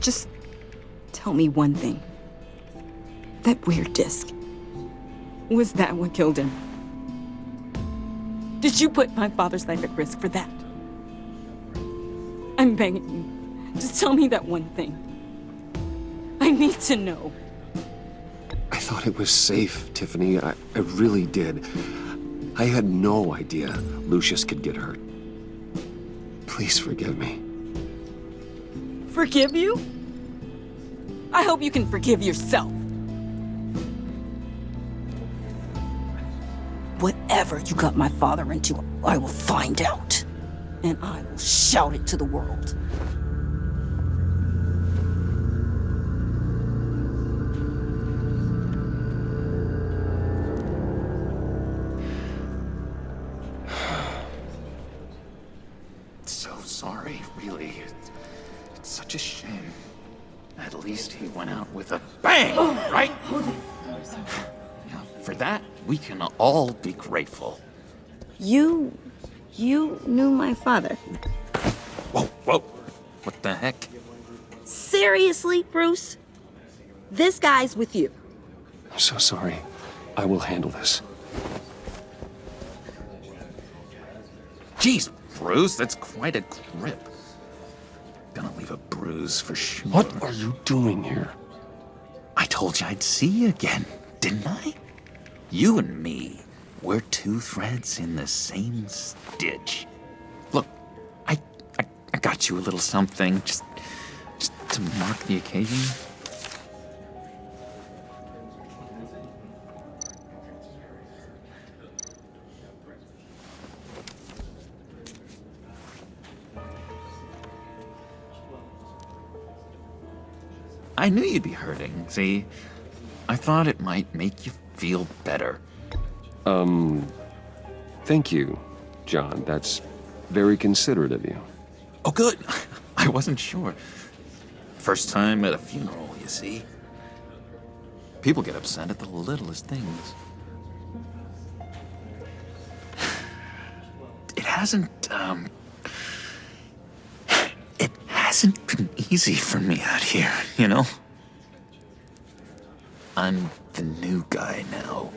Just tell me one thing. That weird disc. Was that what killed him? Did you put my father's life at risk for that? I'm begging you. Just tell me that one thing. I need to know. I thought it was safe, Tiffany. I really did. I had no idea Lucius could get hurt. Please forgive me. Forgive you? I hope you can forgive yourself. Whatever you got my father into, I will find out. And I will shout it to the world. So sorry, really. It's such a shame. At least he went out with a bang, right? Now, for that, we can all be grateful. You knew my father. Whoa, whoa. What the heck? Seriously, Bruce? This guy's with you. I'm so sorry. I will handle this. Jeez, Bruce, that's quite a grip. Gonna leave a bruise for sure. What are you doing here? I told you I'd see you again, didn't I? You and me, we're two threads in the same stitch. Look, I got you a little something, just to mark the occasion. I knew you'd be hurting, see? I thought it might make you feel better. Thank you, John. That's very considerate of you. Oh, good. I wasn't sure. First time at a funeral, you see? People get upset at the littlest things. It hasn't been easy for me out here, you know? I'm the new guy now.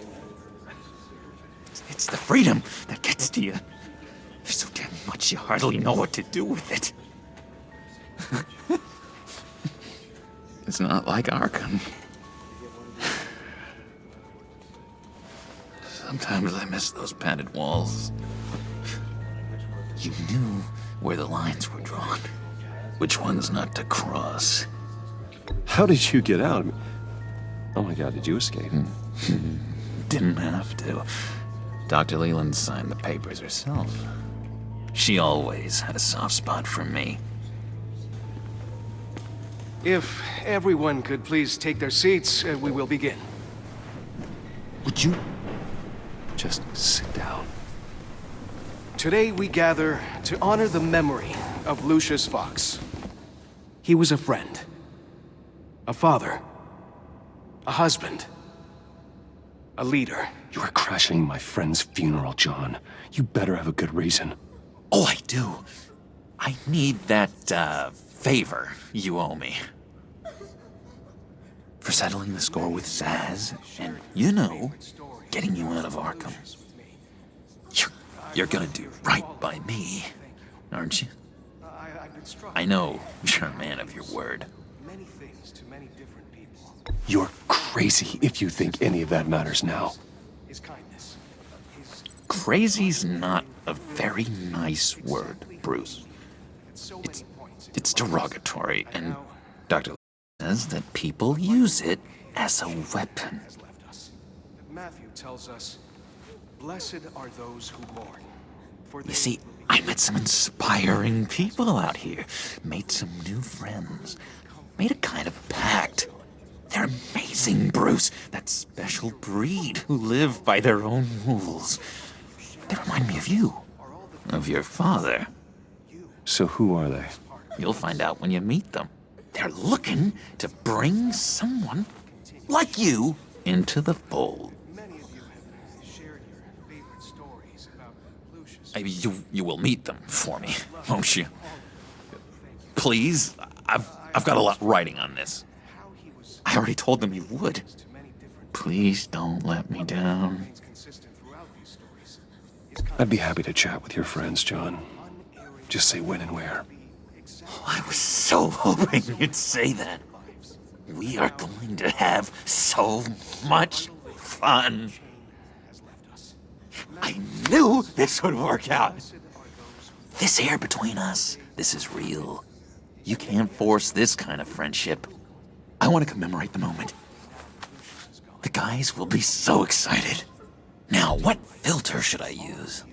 It's the freedom that gets to you. There's so damn much you hardly know what to do with it. It's not like Arkham. Sometimes I miss those padded walls. You knew where the lines were drawn. Which ones not to cross. How did you get out? Oh my God, did you escape? Didn't have to. Dr. Leland signed the papers herself. She always had a soft spot for me. If everyone could please take their seats, we will begin. Would you Just sit down. Today we gather to honor the memory of Lucius Fox. He was a friend, a father, a husband, a leader. You are crashing my friend's funeral, John. You better have a good reason. Oh, I do. I need that, favor you owe me. For settling the score with Zaz, and, you know, getting you out of Arkham. You're gonna do right by me, aren't you? I know you're a man of your word. You're crazy if you think any of that matters now. Crazy's not a very nice word, Bruce. It's derogatory, and Dr. says that people use it as a weapon. Matthew tells us, "Blessed are those who mourn." You see, I met some inspiring people out here. Made some new friends. Made a kind of pact. They're amazing, Bruce. That special breed who live by their own rules. They remind me of you. Of your father. So who are they? You'll find out when you meet them. They're looking to bring someone like you into the fold. You will meet them for me, won't you? Please, I've got a lot riding on this. I already told them you would. Please don't let me down. I'd be happy to chat with your friends, John. Just say when and where. Oh, I was so hoping you'd say that. We are going to have so much fun. I knew this would work out. This air between us, this is real. You can't force this kind of friendship. I want to commemorate the moment. The guys will be so excited. Now, what filter should I use?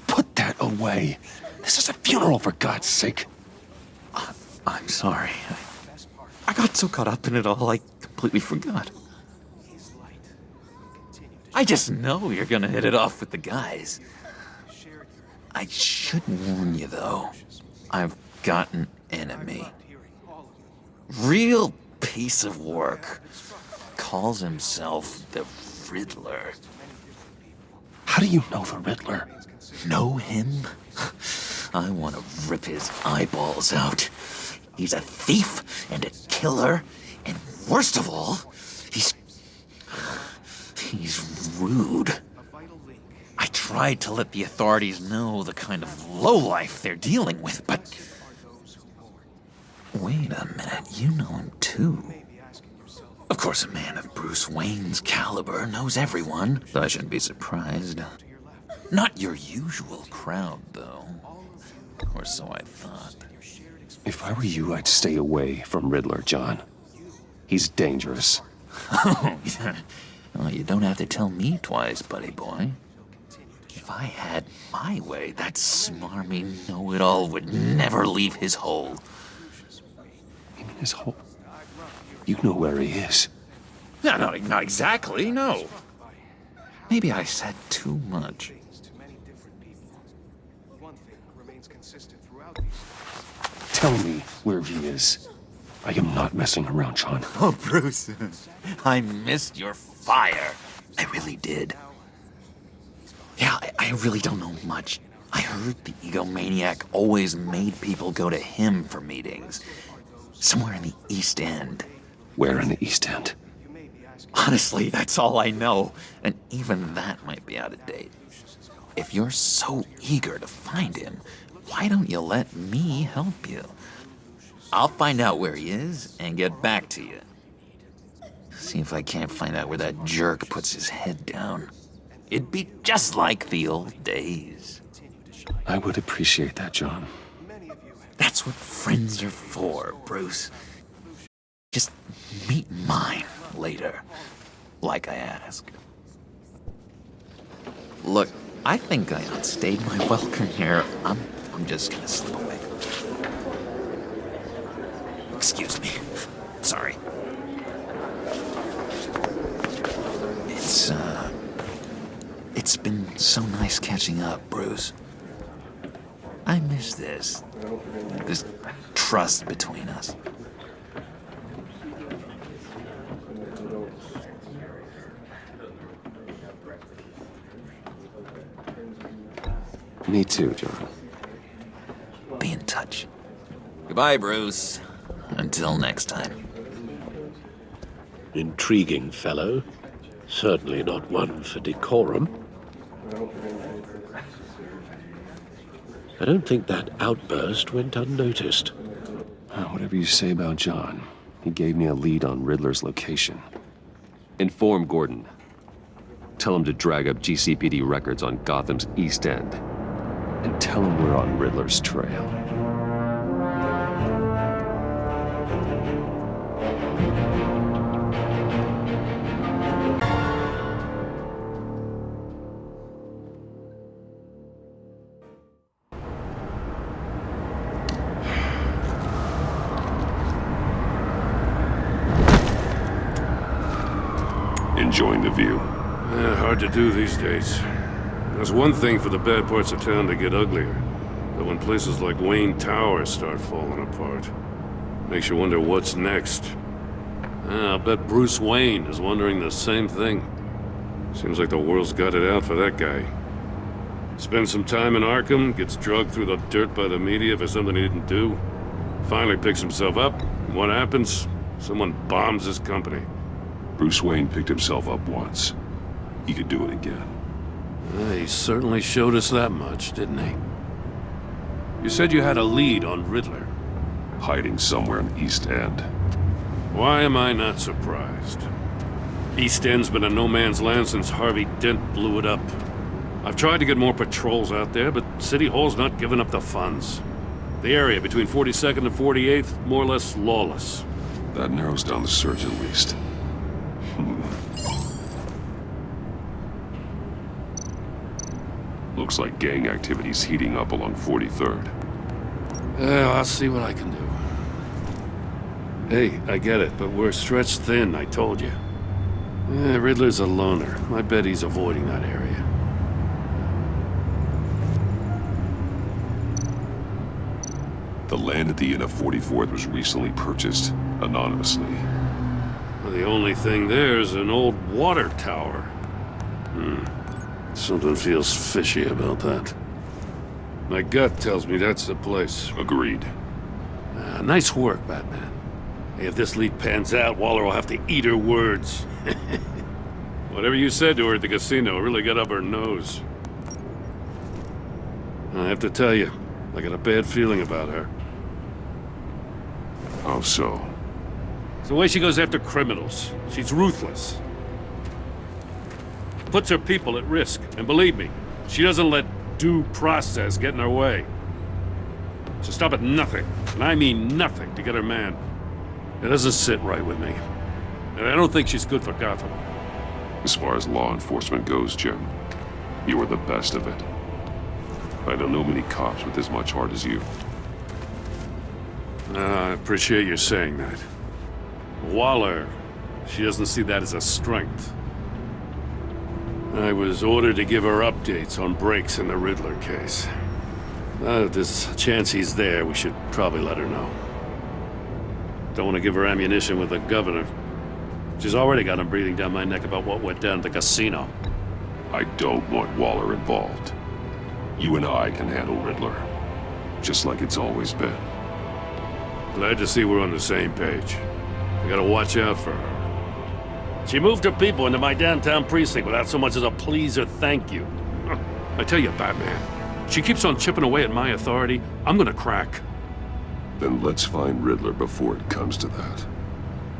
Put that away. This is a funeral, for God's sake. I'm sorry. I got so caught up in it all, I completely forgot. I just know you're gonna hit it off with the guys. I should warn you, though. I've got an enemy. Real piece of work. Calls himself the Riddler. How do you know the Riddler? Know him? I want to rip his eyeballs out. He's a thief and a killer, and worst of all, he's rude. I tried to let the authorities know the kind of lowlife they're dealing with, but... Wait a minute, you know him too. Of course, a man of Bruce Wayne's caliber knows everyone, so I shouldn't be surprised. Not your usual crowd, though. Or so I thought. If I were you, I'd stay away from Riddler, John. He's dangerous. Oh, yeah. Well, you don't have to tell me twice, buddy boy. If I had my way, that smarmy know-it-all would never leave his hole. You mean his hole? You know where he is. No, not exactly, no. Maybe I said too much. Tell me where he is. I am not messing around, John. Oh, Bruce, I missed your fire. I really did. Yeah, I really don't know much. I heard the egomaniac always made people go to him for meetings. Somewhere in the East End. Where in the East End? Honestly, that's all I know. And even that might be out of date. If you're so eager to find him, why don't you let me help you? I'll find out where he is and get back to you. See if I can't find out where that jerk puts his head down. It'd be just like the old days. I would appreciate that, John. That's what friends are for, Bruce. Just meet mine later, like I asked. Look, I think I outstayed my welcome here. I'm just gonna slip away. Excuse me. Sorry. It's been so nice catching up, Bruce. I miss this. This trust between us. Me too, John. Be in touch. Goodbye, Bruce. Until next time. Intriguing fellow. Certainly not one for decorum. I don't think that outburst went unnoticed. Whatever you say about John, he gave me a lead on Riddler's location. Inform Gordon. Tell him to drag up GCPD records on Gotham's East End. And tell him we're on Riddler's trail. Enjoying the view? Hard to do these days. There's one thing for the bad parts of town to get uglier. But when places like Wayne Tower start falling apart, makes you wonder what's next. I'll bet Bruce Wayne is wondering the same thing. Seems like the world's got it out for that guy. Spends some time in Arkham, gets drugged through the dirt by the media for something he didn't do. Finally picks himself up. And what happens? Someone bombs his company. Bruce Wayne picked himself up once. He could do it again. He certainly showed us that much, didn't he? You said you had a lead on Riddler. Hiding somewhere in East End. Why am I not surprised? East End's been a no-man's land since Harvey Dent blew it up. I've tried to get more patrols out there, but City Hall's not giving up the funds. The area between 42nd and 48th, more or less lawless. That narrows down the search at least. Looks like gang activity's heating up along 43rd. I'll see what I can do. Hey, I get it, but we're stretched thin, I told you. Riddler's a loner. I bet he's avoiding that area. The land at the end of 44th was recently purchased anonymously. Well, the only thing there is an old water tower. Something feels fishy about that. My gut tells me that's the place. Agreed. Nice work, Batman. Hey, if this lead pans out, Waller will have to eat her words. Whatever you said to her at the casino really got up her nose. I have to tell you, I got a bad feeling about her. How so? It's the way she goes after criminals. She's ruthless. Puts her people at risk. And believe me, she doesn't let due process get in her way. She'll stop at nothing, and I mean nothing, to get her man. It doesn't sit right with me. And I don't think she's good for Gotham. As far as law enforcement goes, Jim, you are the best of it. I don't know many cops with as much heart as you. I appreciate you saying that. Waller, she doesn't see that as a strength. I was ordered to give her updates on breaks in the Riddler case. If there's a chance he's there, we should probably let her know. Don't want to give her ammunition with the governor. She's already got him breathing down my neck about what went down at the casino. I don't want Waller involved. You and I can handle Riddler, just like it's always been. Glad to see we're on the same page. We gotta watch out for her. She moved her people into my downtown precinct without so much as a please or thank you. I tell you, Batman, she keeps on chipping away at my authority, I'm gonna crack. Then let's find Riddler before it comes to that.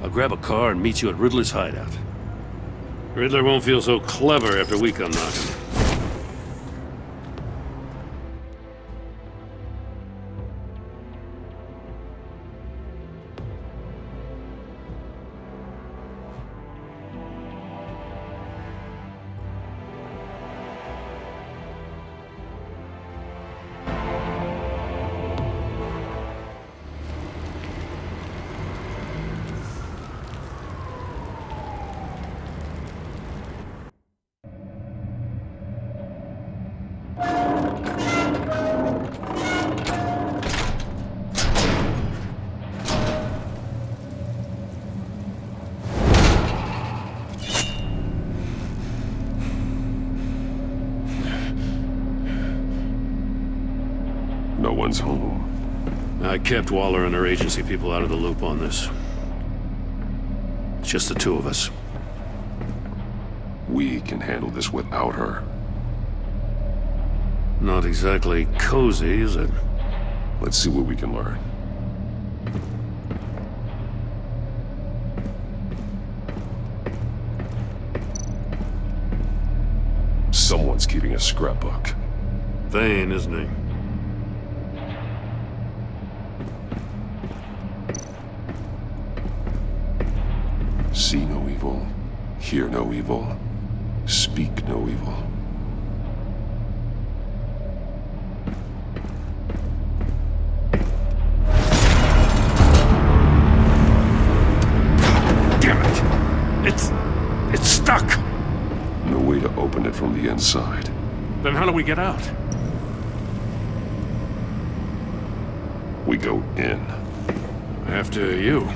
I'll grab a car and meet you at Riddler's hideout. Riddler won't feel so clever after we come knocking. one's home. I kept Waller and her agency people out of the loop on this. It's just the two of us. We can handle this without her. Not exactly cozy, is it? Let's see what we can learn. Someone's keeping a scrapbook. Vain, isn't he? See no evil, hear no evil, speak no evil. Damn it! It's stuck! No way to open it from the inside. Then how do we get out? We go in. After you.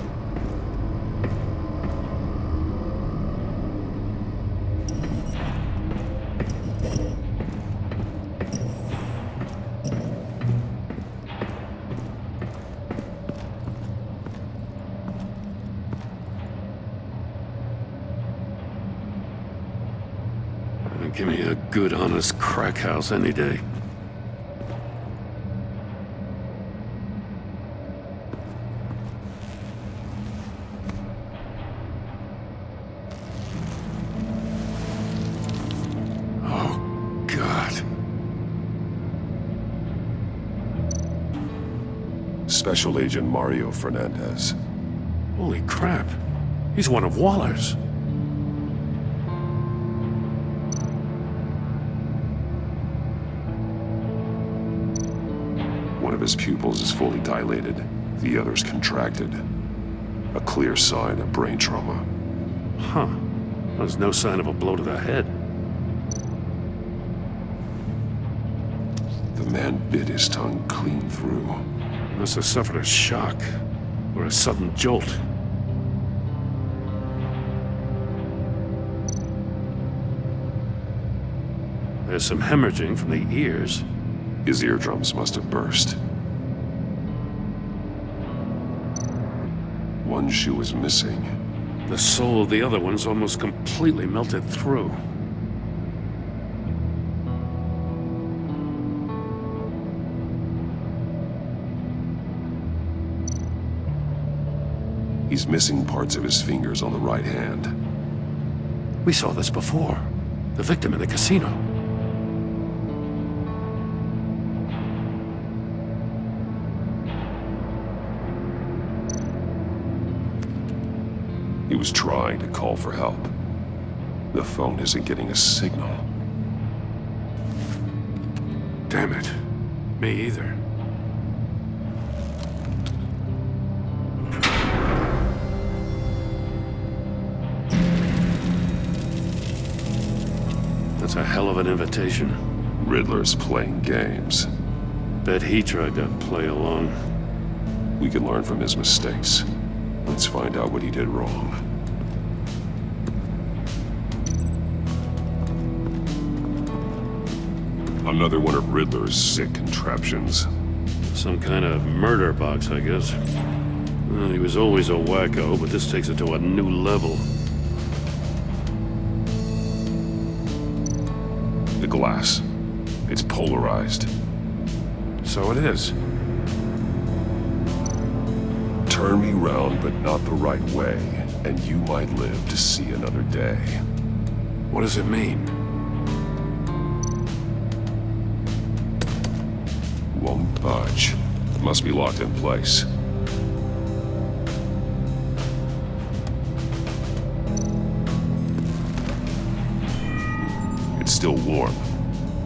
Give me a good, honest crack house any day. Oh, God. Special Agent Mario Fernandez. Holy crap. He's one of Waller's. One of his pupils is fully dilated, the other's contracted. A clear sign of brain trauma. Huh. There's no sign of a blow to the head. The man bit his tongue clean through. Must have suffered a shock, or a sudden jolt. There's some hemorrhaging from the ears. His eardrums must have burst. One shoe is missing. The sole of the other one's almost completely melted through. He's missing parts of his fingers on the right hand. We saw this before. The victim in the casino. He was trying to call for help. The phone isn't getting a signal. Damn it. Me either. That's a hell of an invitation. Riddler's playing games. Bet he tried to play along. We can learn from his mistakes. Let's find out what he did wrong. Another one of Riddler's sick contraptions. Some kind of murder box, I guess. Well, he was always a wacko, but this takes it to a new level. The glass. It's polarized. So it is. Turn me round, but not the right way, and you might live to see another day. What does it mean? Won't budge. Must be locked in place. It's still warm.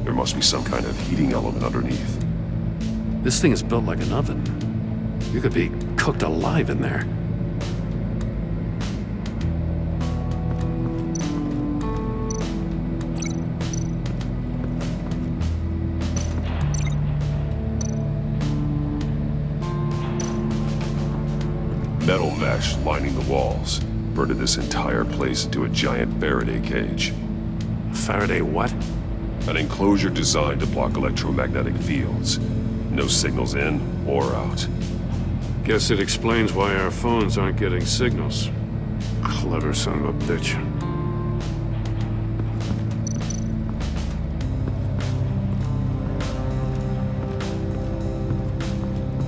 There must be some kind of heating element underneath. This thing is built like an oven. You could be cooked alive in there. Metal mesh lining the walls. Converted this entire place into a giant Faraday cage. Faraday what? An enclosure designed to block electromagnetic fields. No signals in or out. Guess it explains why our phones aren't getting signals. Clever son of a bitch.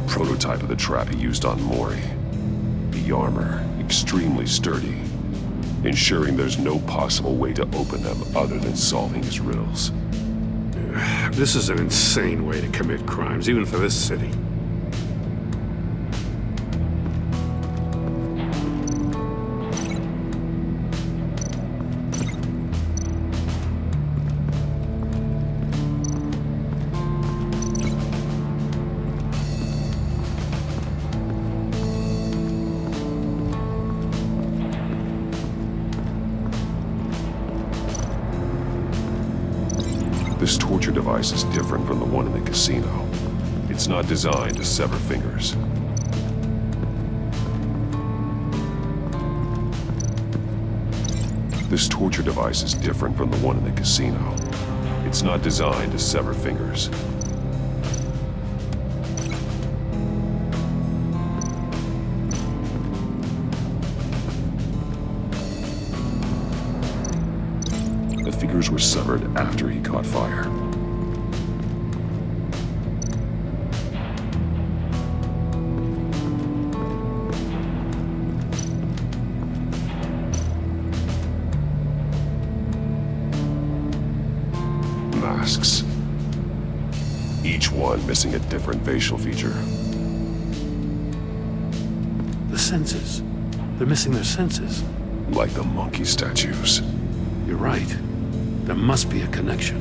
Prototype of the trap he used on Mori. The armor, extremely sturdy, ensuring there's no possible way to open them other than solving his riddles. This is an insane way to commit crimes, even for this city. This torture device is different from the one in the casino. It's not designed to sever fingers. This torture device is different from the one in the casino. It's not designed to sever fingers. The fingers were severed after he caught fire. Masks. Each one missing a different facial feature. The senses. They're missing their senses. Like the monkey statues. You're right. There must be a connection.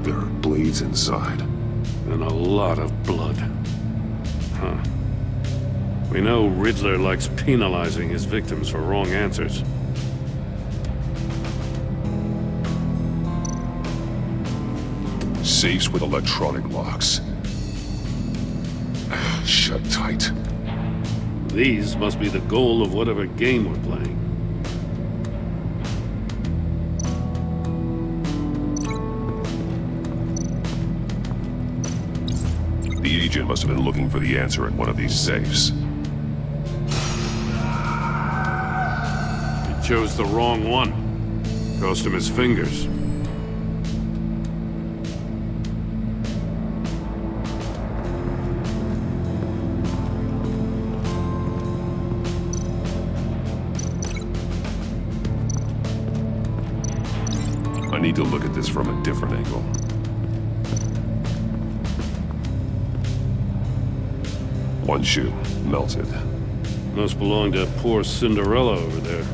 There are blades inside. And a lot of blood. Huh. We know Riddler likes penalizing his victims for wrong answers. Safes with electronic locks. Shut tight. These must be the goal of whatever game we're playing. The agent must have been looking for the answer at one of these safes. He chose the wrong one. Cost him his fingers. I need to look at this from a different angle. One shoe, melted. Must belong to poor Cinderella over there.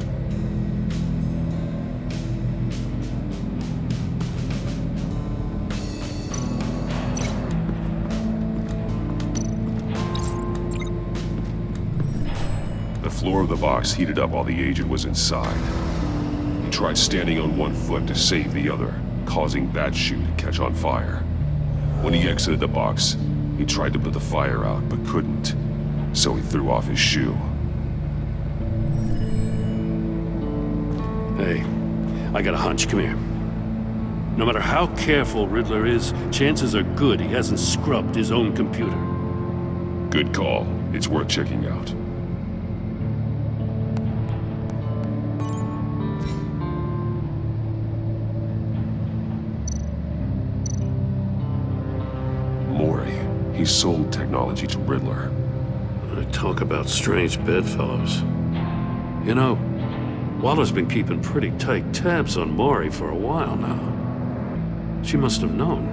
The floor of the box heated up while the agent was inside. He tried standing on one foot to save the other, causing that shoe to catch on fire. When he exited the box, he tried to put the fire out, but couldn't. So he threw off his shoe. Hey, I got a hunch. Come here. No matter how careful Riddler is, chances are good he hasn't scrubbed his own computer. Good call. It's worth checking out. Mori. He sold technology to Riddler. Talk about strange bedfellows. You know, Waller's been keeping pretty tight tabs on Mori for a while now. She must have known.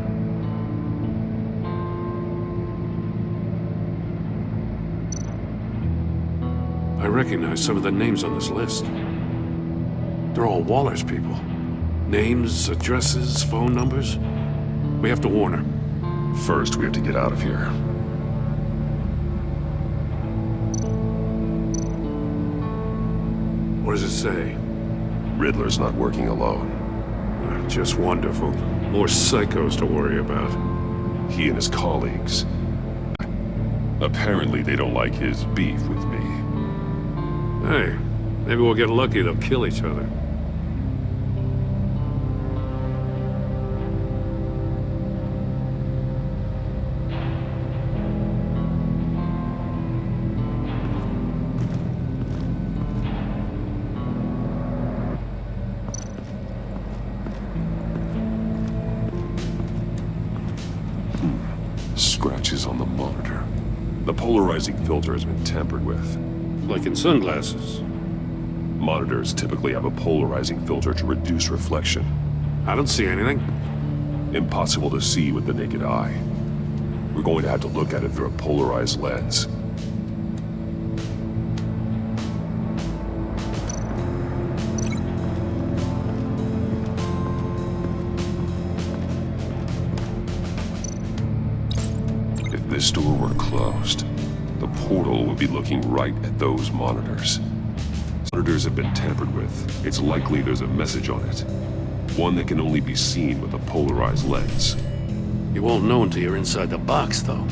I recognize some of the names on this list. They're all Waller's people. Names, addresses, phone numbers. We have to warn her. First, we have to get out of here. What does it say? Riddler's not working alone. Just wonderful. More psychos to worry about. He and his colleagues. Apparently they don't like his beef with me. Hey, maybe we'll get lucky they'll kill each other. polarizing filter has been tampered with. Like in sunglasses. Monitors typically have a polarizing filter to reduce reflection. I don't see anything. Impossible to see with the naked eye. We're going to have to look at it through a polarized lens. If this door were closed, the portal would be looking right at those monitors. Monitors have been tampered with. It's likely there's a message on it. One that can only be seen with a polarized lens. You won't know until you're inside the box, though.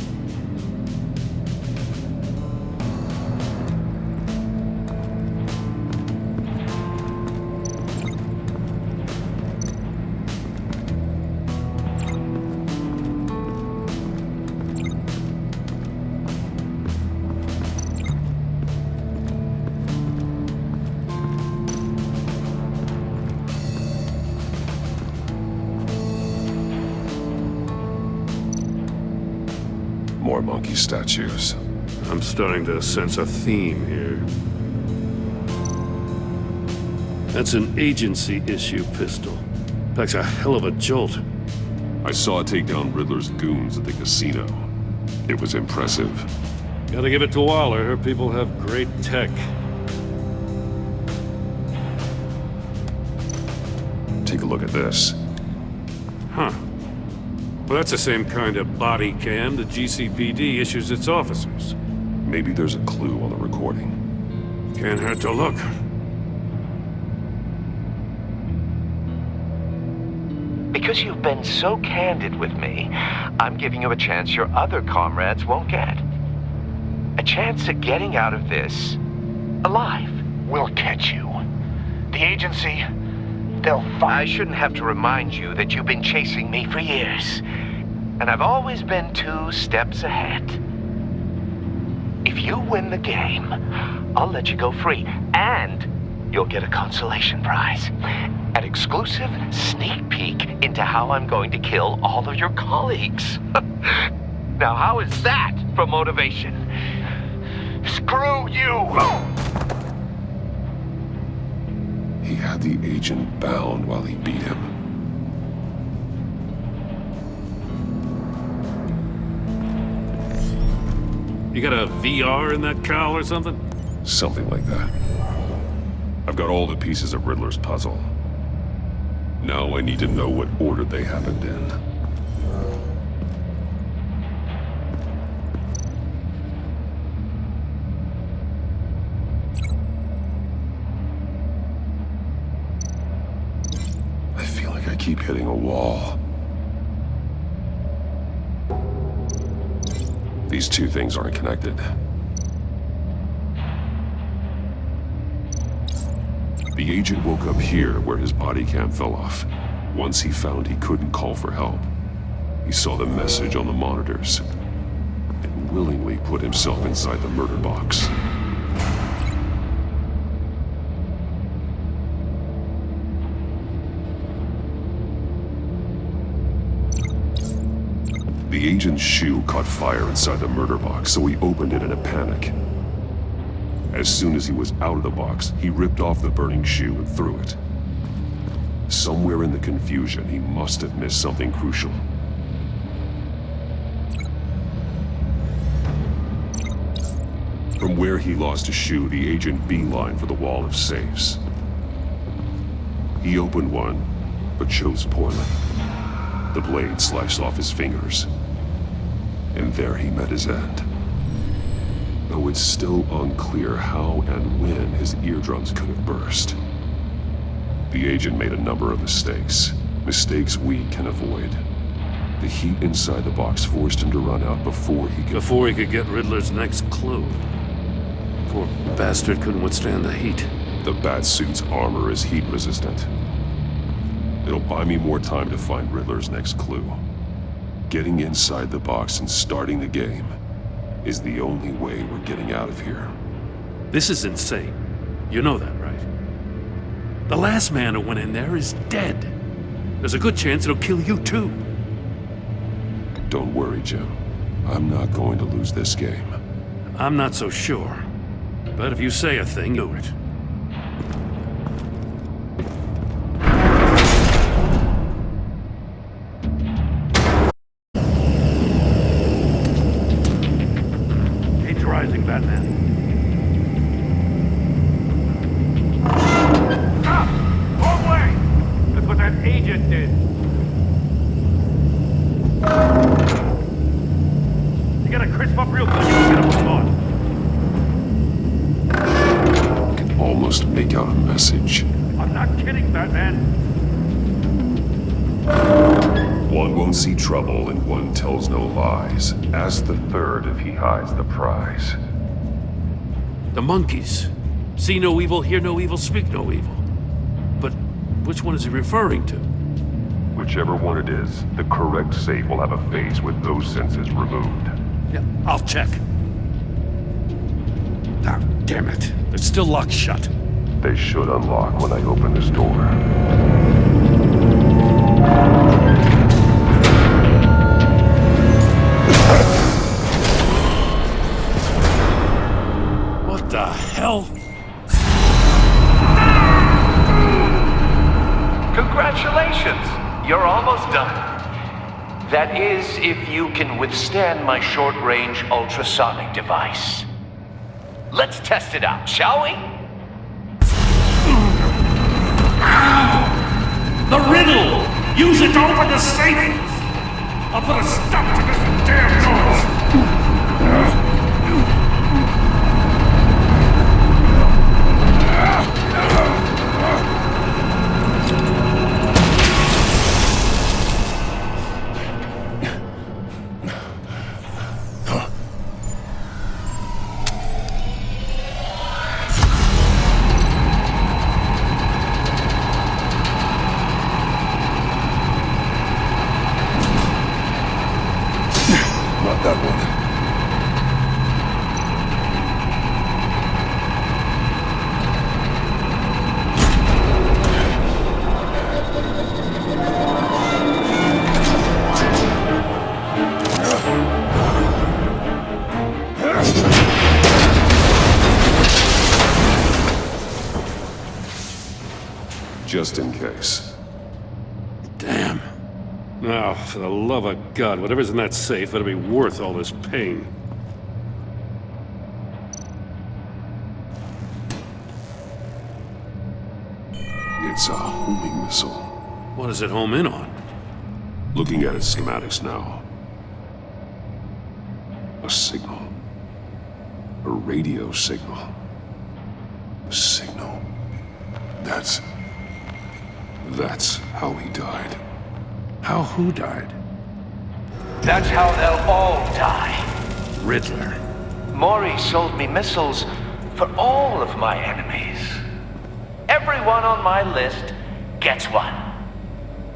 More monkey statues. I'm starting to sense a theme here. That's an agency issue pistol. Packs a hell of a jolt. I saw it take down Riddler's goons at the casino. It was impressive. Gotta give it to Waller. Her people have great tech. Take a look at this. Huh. Well, that's the same kind of body cam the GCPD issues its officers. Maybe there's a clue on the recording. Can't hurt to look. Because you've been so candid with me, I'm giving you a chance your other comrades won't get. A chance at getting out of this alive. We'll catch you. The agency, they'll find... I shouldn't have to remind you that you've been chasing me for years. And I've always been 2 steps ahead. If you win the game, I'll let you go free. And you'll get a consolation prize. An exclusive sneak peek into how I'm going to kill all of your colleagues. Now, how is that for motivation? Screw you! He had the agent bound while he beat him. You got a VR in that cowl or something? Something like that. I've got all the pieces of Riddler's puzzle. Now I need to know what order they happened in. I feel like I keep hitting a wall. These 2 things aren't connected. The agent woke up here where his body cam fell off. Once he found he couldn't call for help, he saw the message on the monitors and willingly put himself inside the murder box. The agent's shoe caught fire inside the murder box, so he opened it in a panic. As soon as he was out of the box, he ripped off the burning shoe and threw it. Somewhere in the confusion, he must have missed something crucial. From where he lost his shoe, the agent beelined for the wall of safes. He opened one, but chose poorly. The blade sliced off his fingers. And there he met his end. Though it's still unclear how and when his eardrums could have burst. The agent made a number of mistakes. Mistakes we can avoid. The heat inside the box forced him to run out before he could get Riddler's next clue. Poor bastard couldn't withstand the heat. The Batsuit's armor is heat resistant. It'll buy me more time to find Riddler's next clue. Getting inside the box and starting the game is the only way we're getting out of here. This is insane. You know that, right? The last man who went in there is dead. There's a good chance it'll kill you too. Don't worry, Jim. I'm not going to lose this game. I'm not so sure. But if you say a thing, do it. Gate's rising, Batman. Stop! Wrong way! That's what that agent did. You gotta crisp up real good. You don't get a move on. Almost make out a message. I'm not kidding, Batman. One won't see trouble and one tells no lies. Ask the third if he hides the prize. The monkeys. See no evil, hear no evil, speak no evil. But which one is he referring to? Whichever one it is, the correct safe will have a phase with those senses removed. Yeah, I'll check. Ah, damn it. It's still locked shut. They should unlock when I open this door. What the hell? Congratulations! You're almost done. That is, if you can withstand my short-range ultrasonic device. Let's test it out, shall we? The riddle! Use it to open the safe! I'll put a stop to this damn noise! Not that one. Just in case. Damn. Now, for the love of God, whatever's in that safe better be worth all this pain. It's a homing missile. What does it home in on? Looking at its schematics now. A signal. A radio signal. A signal. That's how he died. How who died? That's how they'll all die. Riddler. Maury sold me missiles for all of my enemies. Everyone on my list gets one.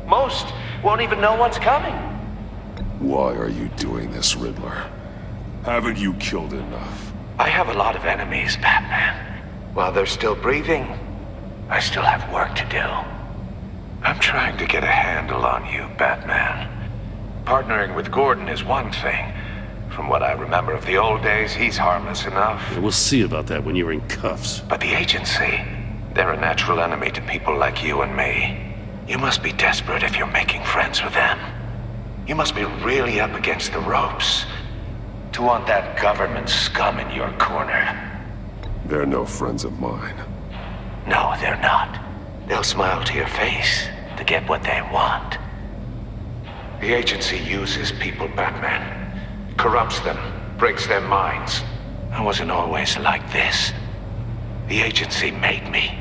Most won't even know what's coming. Why are you doing this, Riddler? Haven't you killed enough? I have a lot of enemies, Batman. While they're still breathing, I still have work to do. I'm trying to get a handle on you, Batman. Partnering with Gordon is one thing. From what I remember of the old days, he's harmless enough. We'll see about that when you're in cuffs. But the agency, they're a natural enemy to people like you and me. You must be desperate if you're making friends with them. You must be really up against the ropes to want that government scum in your corner. They're no friends of mine. No, they're not. They'll smile to your face to get what they want. The agency uses people, Batman. Corrupts them, breaks their minds. I wasn't always like this. The agency made me.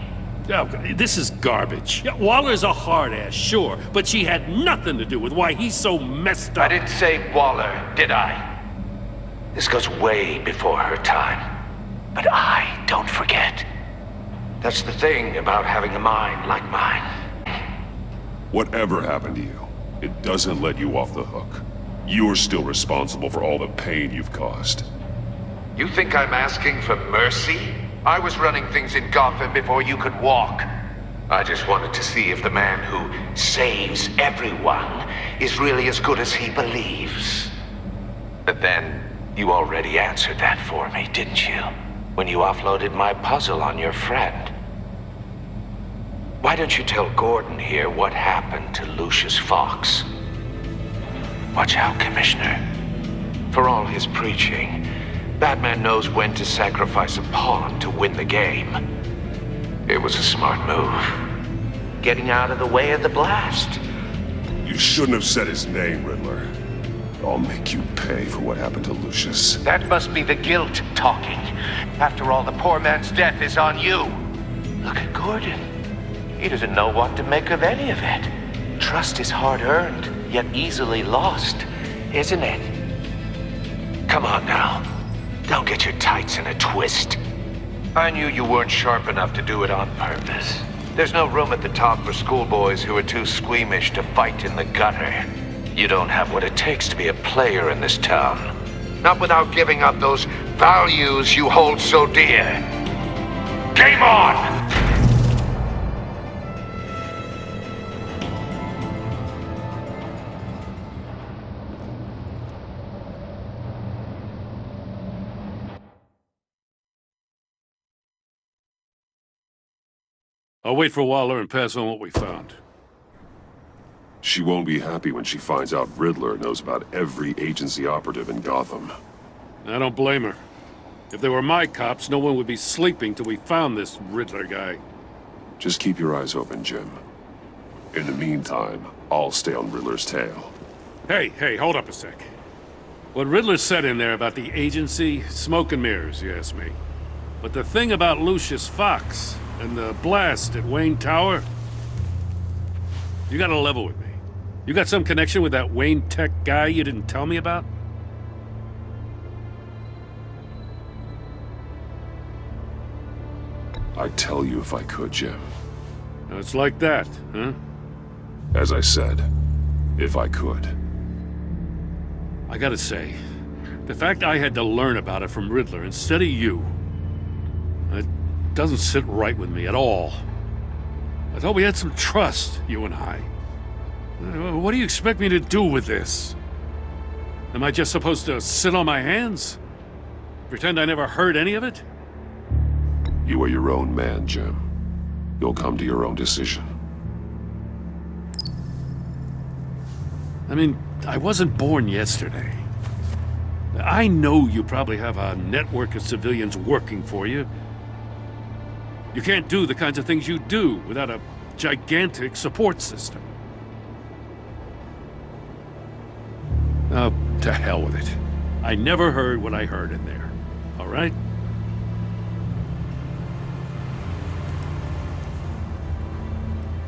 Oh, this is garbage. Yeah, Waller's a hard ass, sure, but she had nothing to do with why he's so messed up. I didn't say Waller, did I? This goes way before her time. But I don't forget. That's the thing about having a mind like mine. Whatever happened to you, it doesn't let you off the hook. You're still responsible for all the pain you've caused. You think I'm asking for mercy? I was running things in Gotham before you could walk. I just wanted to see if the man who saves everyone is really as good as he believes. But then, You already answered that for me, didn't you? When you offloaded my puzzle on your friend. Why don't you tell Gordon here what happened to Lucius Fox? Watch out, Commissioner. For all his preaching, Batman knows when to sacrifice a pawn to win the game. It was a smart move. Getting out of the way of the blast. You shouldn't have said his name, Riddler. I'll make you pay for what happened to Lucius. That must be the guilt talking. After all, the poor man's death is on you. Look at Gordon. He doesn't know what to make of any of it. Trust is hard-earned, yet easily lost, isn't it? Come on now. Don't get your tights in a twist. I knew you weren't sharp enough to do it on purpose. There's no room at the top for schoolboys who are too squeamish to fight in the gutter. You don't have what it takes to be a player in this town. Not without giving up those values you hold so dear. Game on! I'll wait for Waller and pass on what we found. She won't be happy when she finds out Riddler knows about every agency operative in Gotham. I don't blame her. If they were my cops, no one would be sleeping till we found this Riddler guy. Just keep your eyes open, Jim. In the meantime, I'll stay on Riddler's tail. Hey, hold up a sec. What Riddler said in there about the agency, smoke and mirrors, you ask me. But the thing about Lucius Fox and the blast at Wayne Tower, you gotta level with me. You got some connection with that Wayne Tech guy you didn't tell me about? I'd tell you if I could, Jim. It's like that, huh? As I said, if I could. I gotta say, the fact I had to learn about it from Riddler instead of you, it doesn't sit right with me at all. I thought we had some trust, you and I. What do you expect me to do with this? Am I just supposed to sit on my hands? Pretend I never heard any of it? You are your own man, Jim. You'll come to your own decision. I mean, I wasn't born yesterday. I know you probably have a network of civilians working for you. You can't do the kinds of things you do without a gigantic support system. Oh, to hell with it. I never heard what I heard in there. All right?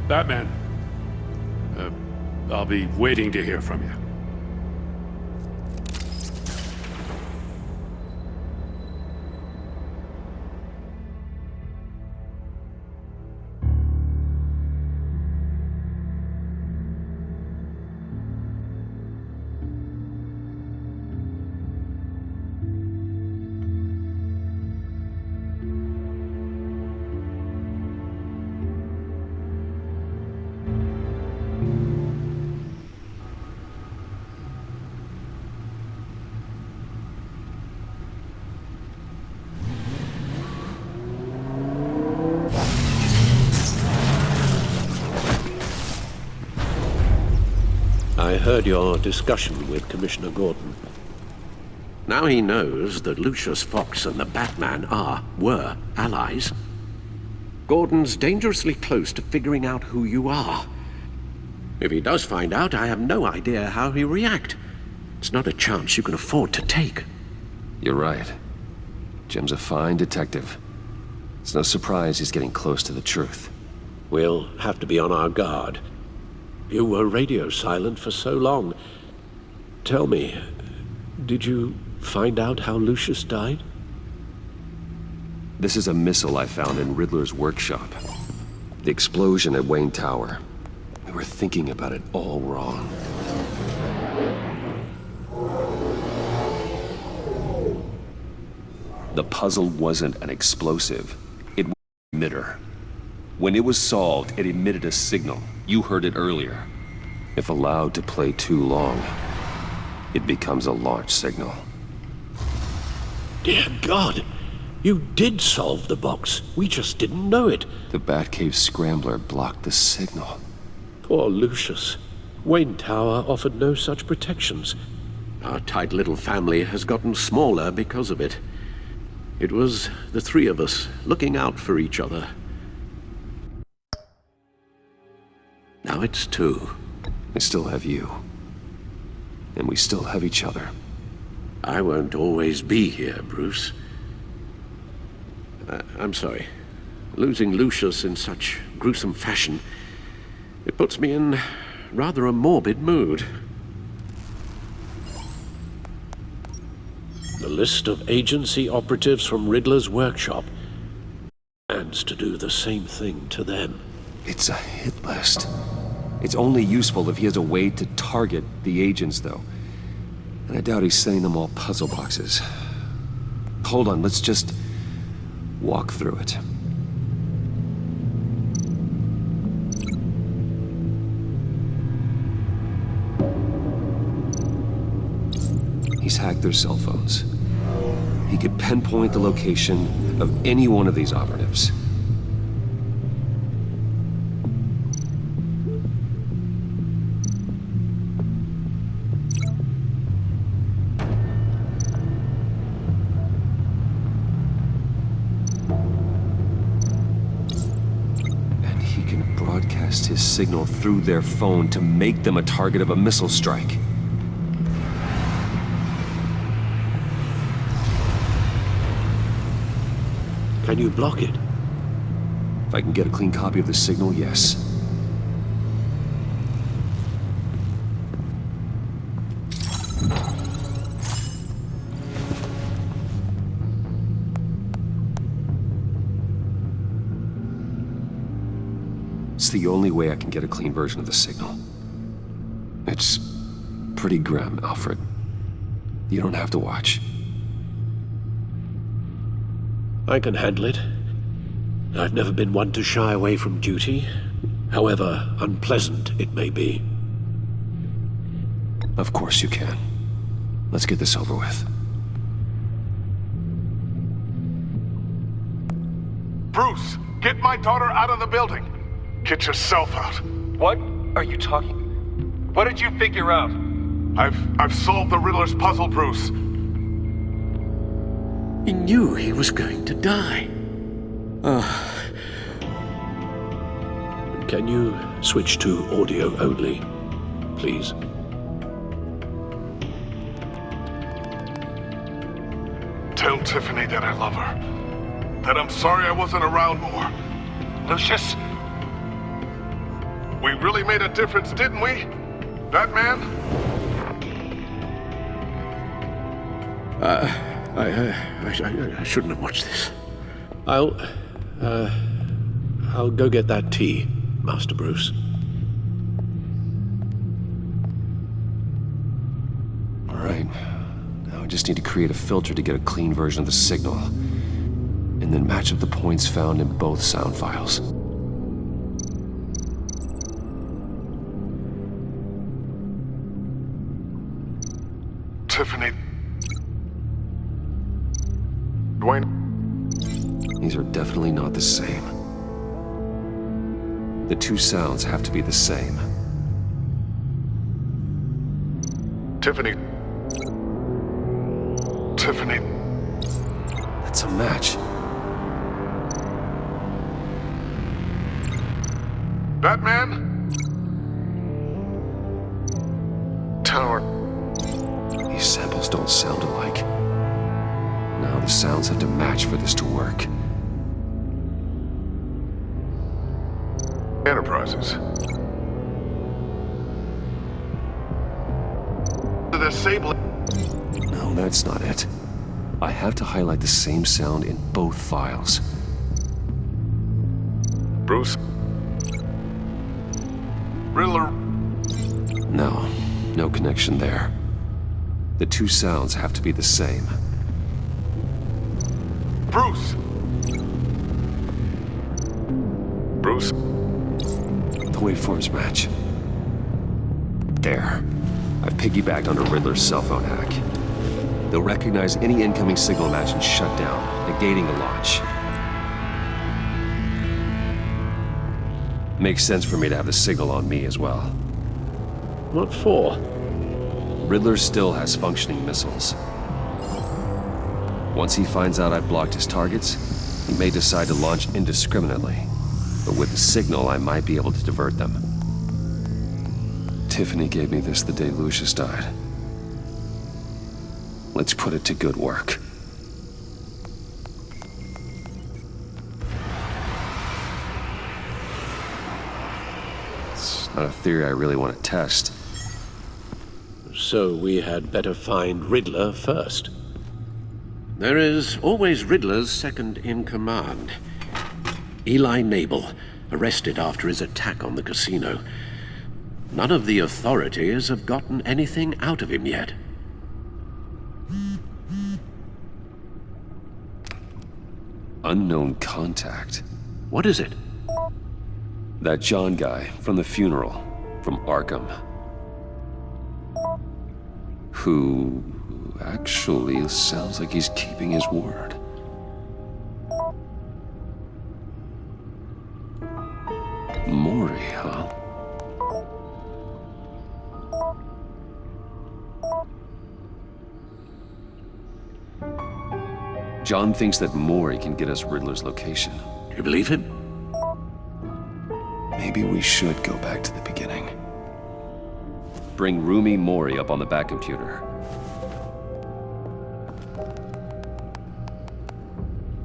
Batman. I'll be waiting to hear from you. I heard your discussion with Commissioner Gordon. Now he knows that Lucius Fox and the Batman were allies. Gordon's dangerously close to figuring out who you are. If he does find out, I have no idea how he'll react. It's not a chance you can afford to take. You're right. Jim's a fine detective. It's no surprise he's getting close to the truth. We'll have to be on our guard. You were radio silent for so long. Tell me, did you find out how Lucius died? This is a missile I found in Riddler's workshop. The explosion at Wayne Tower. We were thinking about it all wrong. The puzzle wasn't an explosive. It was an emitter. When it was solved, it emitted a signal. You heard it earlier. If allowed to play too long, it becomes a launch signal. Dear God! You did solve the box. We just didn't know it. The Batcave scrambler blocked the signal. Poor Lucius. Wayne Tower offered no such protections. Our tight little family has gotten smaller because of it. It was the three of us looking out for each other. Now it's two. I still have you. And we still have each other. I won't always be here, Bruce. I'm sorry. Losing Lucius in such gruesome fashion, it puts me in rather a morbid mood. The list of agency operatives from Riddler's workshop plans to do the same thing to them. It's a hit list. It's only useful if he has a way to target the agents, though. And I doubt he's sending them all puzzle boxes. Hold on, let's just walk through it. He's hacked their cell phones. He could pinpoint the location of any one of these operatives. His signal through their phone to make them a target of a missile strike. Can you block it? If I can get a clean copy of the signal, yes. It's the only way I can get a clean version of the signal. It's pretty grim, Alfred. You don't have to watch. I can handle it. I've never been one to shy away from duty, however unpleasant it may be. Of course you can. Let's get this over with. Bruce, get my daughter out of the building. Get yourself out. What are you talking? What did you figure out? I've solved the Riddler's puzzle, Bruce. He knew he was going to die. Can you switch to audio only, please? Tell Tiffany that I love her. That I'm sorry I wasn't around more. Lucius? We really made a difference, didn't we? Batman? I shouldn't have watched this. I'll go get that tea, Master Bruce. All right. Now I just need to create a filter to get a clean version of the signal, and then match up the points found in both sound files. Tiffany. Dwayne. These are definitely not the same. The two sounds have to be the same. Tiffany. Tiffany. That's a match. Batman? Tower. These samples don't sound alike. Now the sounds have to match for this to work. Enterprises. The disabling. No, that's not it. I have to highlight the same sound in both files. Bruce. Riddler. No, no connection there. The two sounds have to be the same. Bruce! Bruce? The waveforms match. There. I've piggybacked onto Riddler's cell phone hack. They'll recognize any incoming signal match and shut down, negating the launch. Makes sense for me to have the signal on me as well. What for? Riddler still has functioning missiles. Once he finds out I've blocked his targets, he may decide to launch indiscriminately. But with the signal, I might be able to divert them. Tiffany gave me this the day Lucius died. Let's put it to good work. It's not a theory I really want to test. So we had better find Riddler first. There is always Riddler's second-in-command. Eli Nabel, arrested after his attack on the casino. None of the authorities have gotten anything out of him yet. Unknown contact. What is it? That John guy from the funeral, from Arkham. Who actually sounds like he's keeping his word. Mori, huh? John thinks that Mori can get us Riddler's location. Do you believe him? Maybe we should go back to the beginning. Bring Rumi Mori up on the back computer.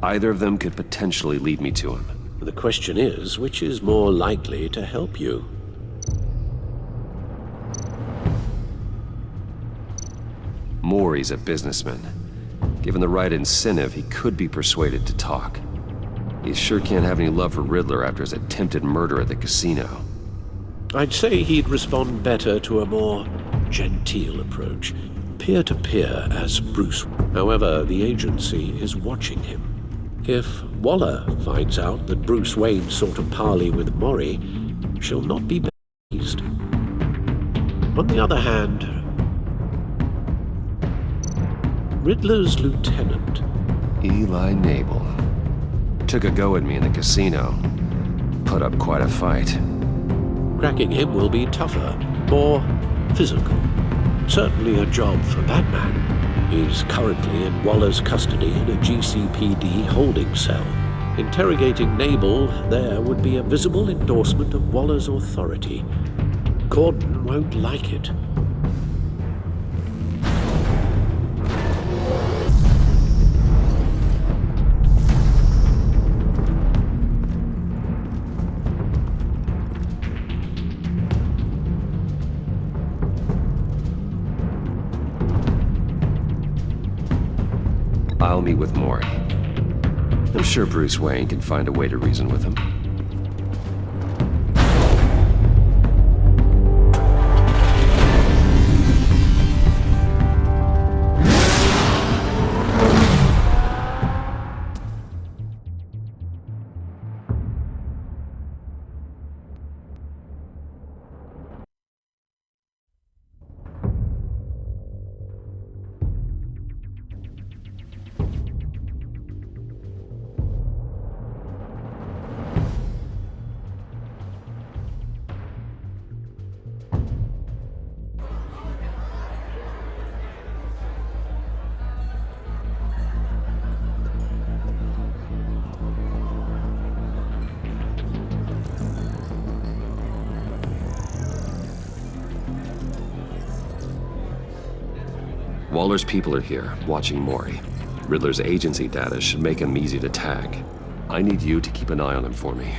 Either of them could potentially lead me to him. The question is, which is more likely to help you? Mori's a businessman. Given the right incentive, he could be persuaded to talk. He sure can't have any love for Riddler after his attempted murder at the casino. I'd say he'd respond better to a more genteel approach, peer-to-peer as Bruce. However, the agency is watching him. If Waller finds out that Bruce Wayne sought a parley with Mori, she'll not be pleased. On the other hand, Riddler's lieutenant, Eli Nabel, took a go at me in the casino. Put up quite a fight. Cracking him will be tougher, more physical. Certainly a job for Batman. He's currently in Waller's custody in a GCPD holding cell. Interrogating Nabel there would be a visible endorsement of Waller's authority. Gordon won't like it. I'll meet with Mori. I'm sure Bruce Wayne can find a way to reason with him. Waller's people are here, watching Mori. Riddler's agency data should make him easy to tag. I need you to keep an eye on him for me.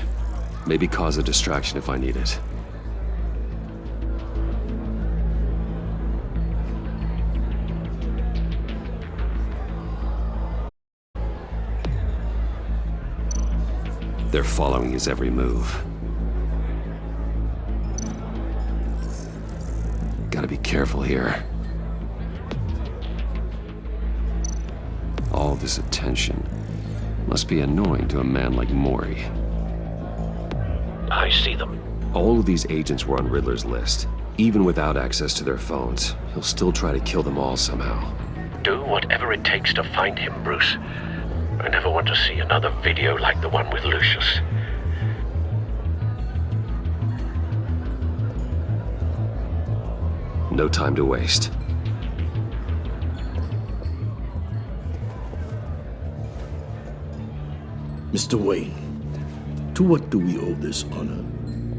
Maybe cause a distraction if I need it. They're following his every move. Gotta be careful here. All this attention must be annoying to a man like Mori. I see them. All of these agents were on Riddler's list. Even without access to their phones, he'll still try to kill them all somehow. Do whatever it takes to find him, Bruce. I never want to see another video like the one with Lucius. No time to waste. Mr. Wayne, to what do we owe this honor?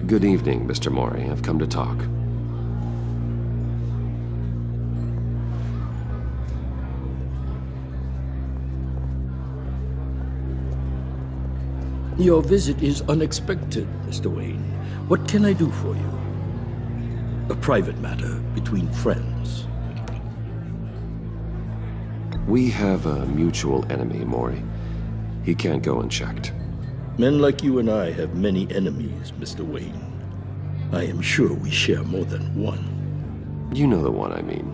Good evening, Mr. Mori. I've come to talk. Your visit is unexpected, Mr. Wayne. What can I do for you? A private matter between friends. We have a mutual enemy, Mori. He can't go unchecked. Men like you and I have many enemies, Mr. Wayne. I am sure we share more than one. You know the one I mean.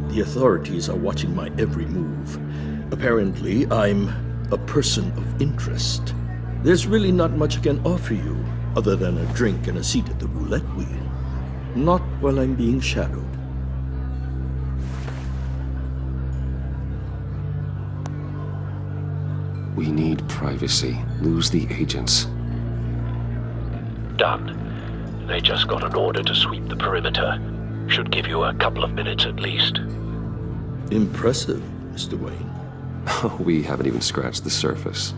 The authorities are watching my every move. Apparently, I'm a person of interest. There's really not much I can offer you, other than a drink and a seat at the roulette wheel. Not while I'm being shadowed. We need privacy. Lose the agents. Done. They just got an order to sweep the perimeter. Should give you a couple of minutes at least. Impressive, Mr. Wayne. We haven't even scratched the surface.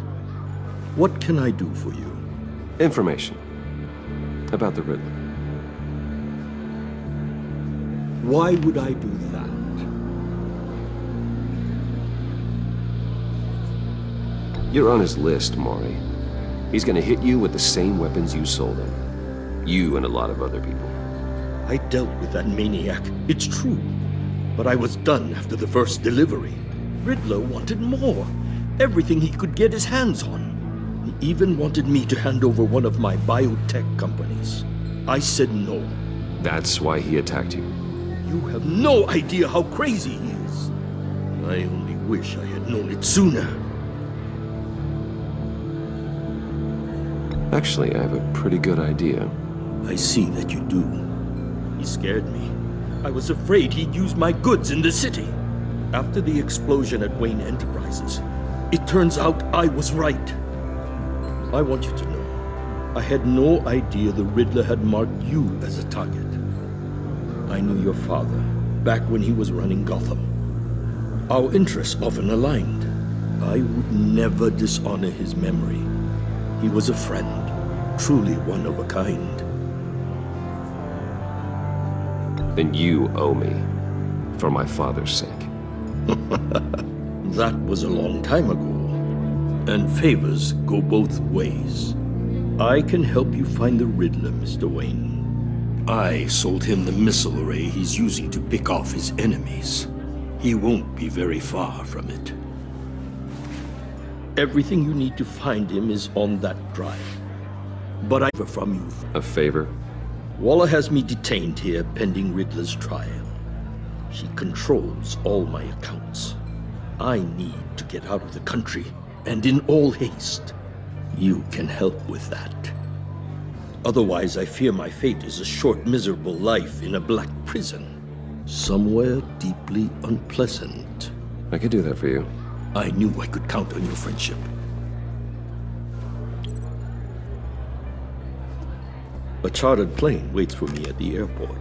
What can I do for you? Information. About the Riddler. Why would I do that? You're on his list, Mori. He's gonna hit you with the same weapons you sold him. You and a lot of other people. I dealt with that maniac, it's true. But I was done after the first delivery. Riddler wanted more. Everything he could get his hands on. He even wanted me to hand over one of my biotech companies. I said no. That's why he attacked you. You have no idea how crazy he is. I only wish I had known it sooner. Actually, I have a pretty good idea. I see that you do. He scared me. I was afraid he'd use my goods in the city. After the explosion at Wayne Enterprises, it turns out I was right. I want you to know, I had no idea the Riddler had marked you as a target. I knew your father, back when he was running Gotham. Our interests often aligned. I would never dishonor his memory. He was a friend, truly one of a kind. Then you owe me, for my father's sake. That was a long time ago, and favors go both ways. I can help you find the Riddler, Mr. Wayne. I sold him the missile array he's using to pick off his enemies. He won't be very far from it. Everything you need to find him is on that drive. But I favor from you. A favor? Waller has me detained here pending Riddler's trial. She controls all my accounts. I need to get out of the country, and in all haste. You can help with that. Otherwise, I fear my fate is a short, miserable life in a black prison. Somewhere deeply unpleasant. I could do that for you. I knew I could count on your friendship. A chartered plane waits for me at the airport.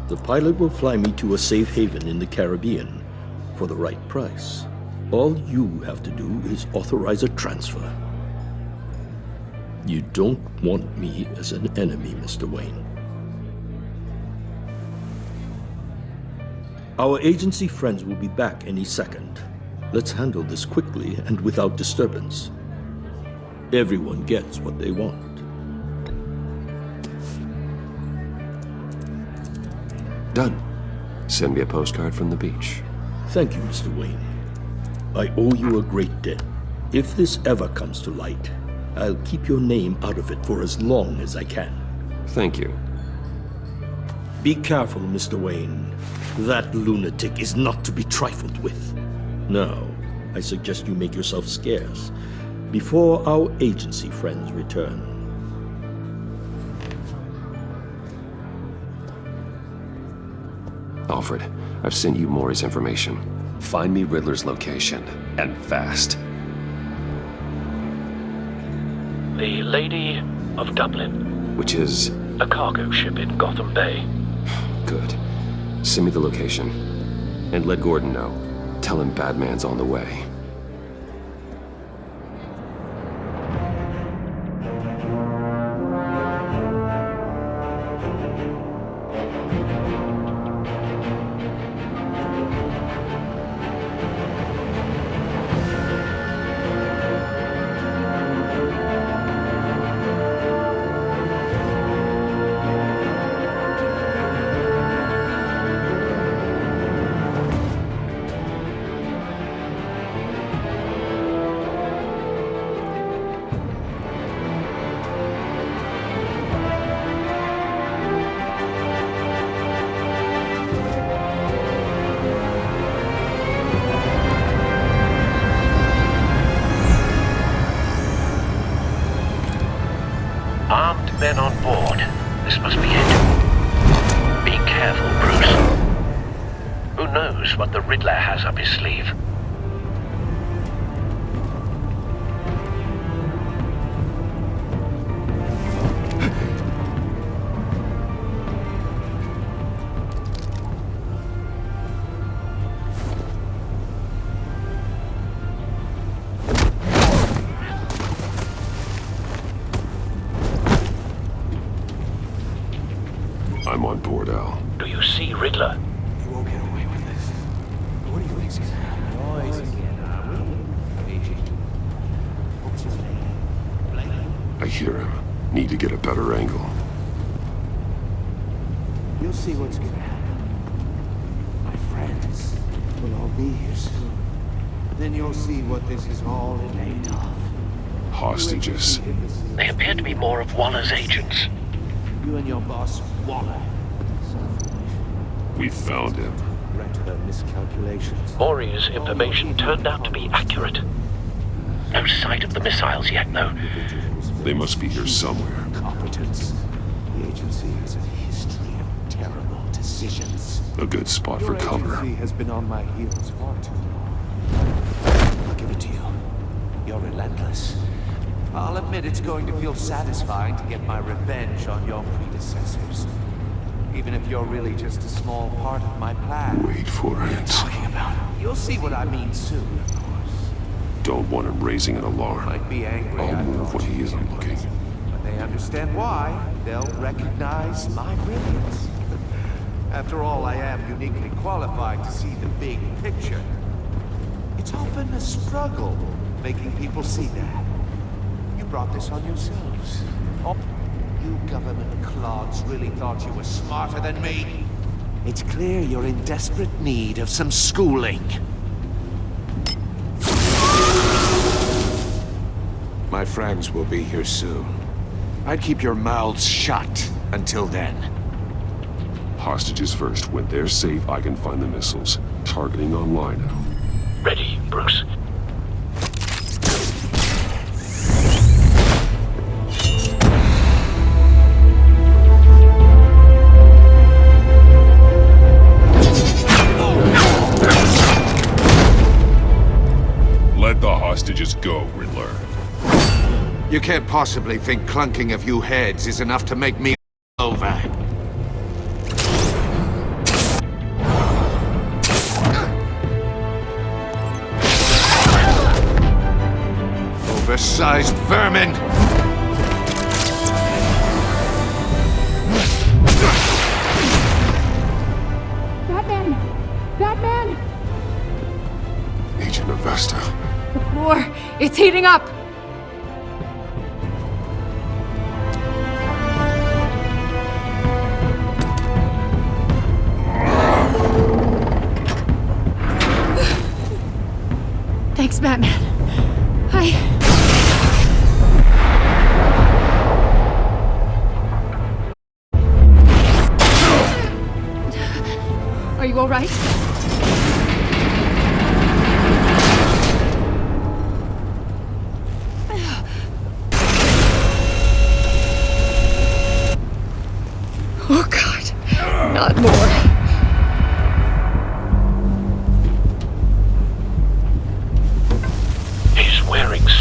The pilot will fly me to a safe haven in the Caribbean for the right price. All you have to do is authorize a transfer. You don't want me as an enemy, Mr. Wayne. Our agency friends will be back any second. Let's handle this quickly and without disturbance. Everyone gets what they want. Done. Send me a postcard from the beach. Thank you, Mr. Wayne. I owe you a great debt. If this ever comes to light, I'll keep your name out of it for as long as I can. Thank you. Be careful, Mr. Wayne. That lunatic is not to be trifled with. Now, I suggest you make yourself scarce before our agency friends return. Alfred, I've sent you Maury's information. Find me Riddler's location, and fast. The Lady of Dublin. Which is? A cargo ship in Gotham Bay. Good. Send me the location. And let Gordon know. Tell him Batman's on the way. Armed men on board. This must be it. Be careful, Bruce. Who knows what the Riddler has up his sleeve? I'm on board, Al. Do you see Riddler? You won't get away with this. What do you think's gonna happen? Noise again, are we? What's his name? I hear him. Need to get a better angle. You'll see what's gonna happen. My friends will all be here soon. Then you'll see what this is all made of. Hostages. They appear to be more of Waller's agents. You and your boss, Waller. We found him. Regret her miscalculations. Maury's information turned out to be accurate. No sight of the missiles yet, though. They must be here somewhere. Competence. The agency has a history of terrible decisions. A good spot for cover. Your agency has been on my heels far too long. I'll give it to you. You're relentless. I'll admit it's going to feel satisfying to get my revenge on your predecessors. Even if you're really just a small part of my plan. Wait for it. Talking about? You'll see what I mean soon, of course. Don't want him raising an alarm. Might be angry. I'll move when he isn't looking. When they understand why, they'll recognize my brilliance. After all, I am uniquely qualified to see the big picture. It's often a struggle making people see that. You brought this on yourselves. You government clods really thought you were smarter than me. It's clear you're in desperate need of some schooling. My friends will be here soon. I'd keep your mouths shut until then. Hostages first. When they're safe, I can find the missiles. Targeting online now. Ready, Bruce. Let the hostages go, Riddler. You can't possibly think clunking a few heads is enough to make me over. Oversized vermin! Batman! Batman! Agent Avesta. The floor, it's heating up! Thanks, Batman. Are you all right? Oh, God. Not more.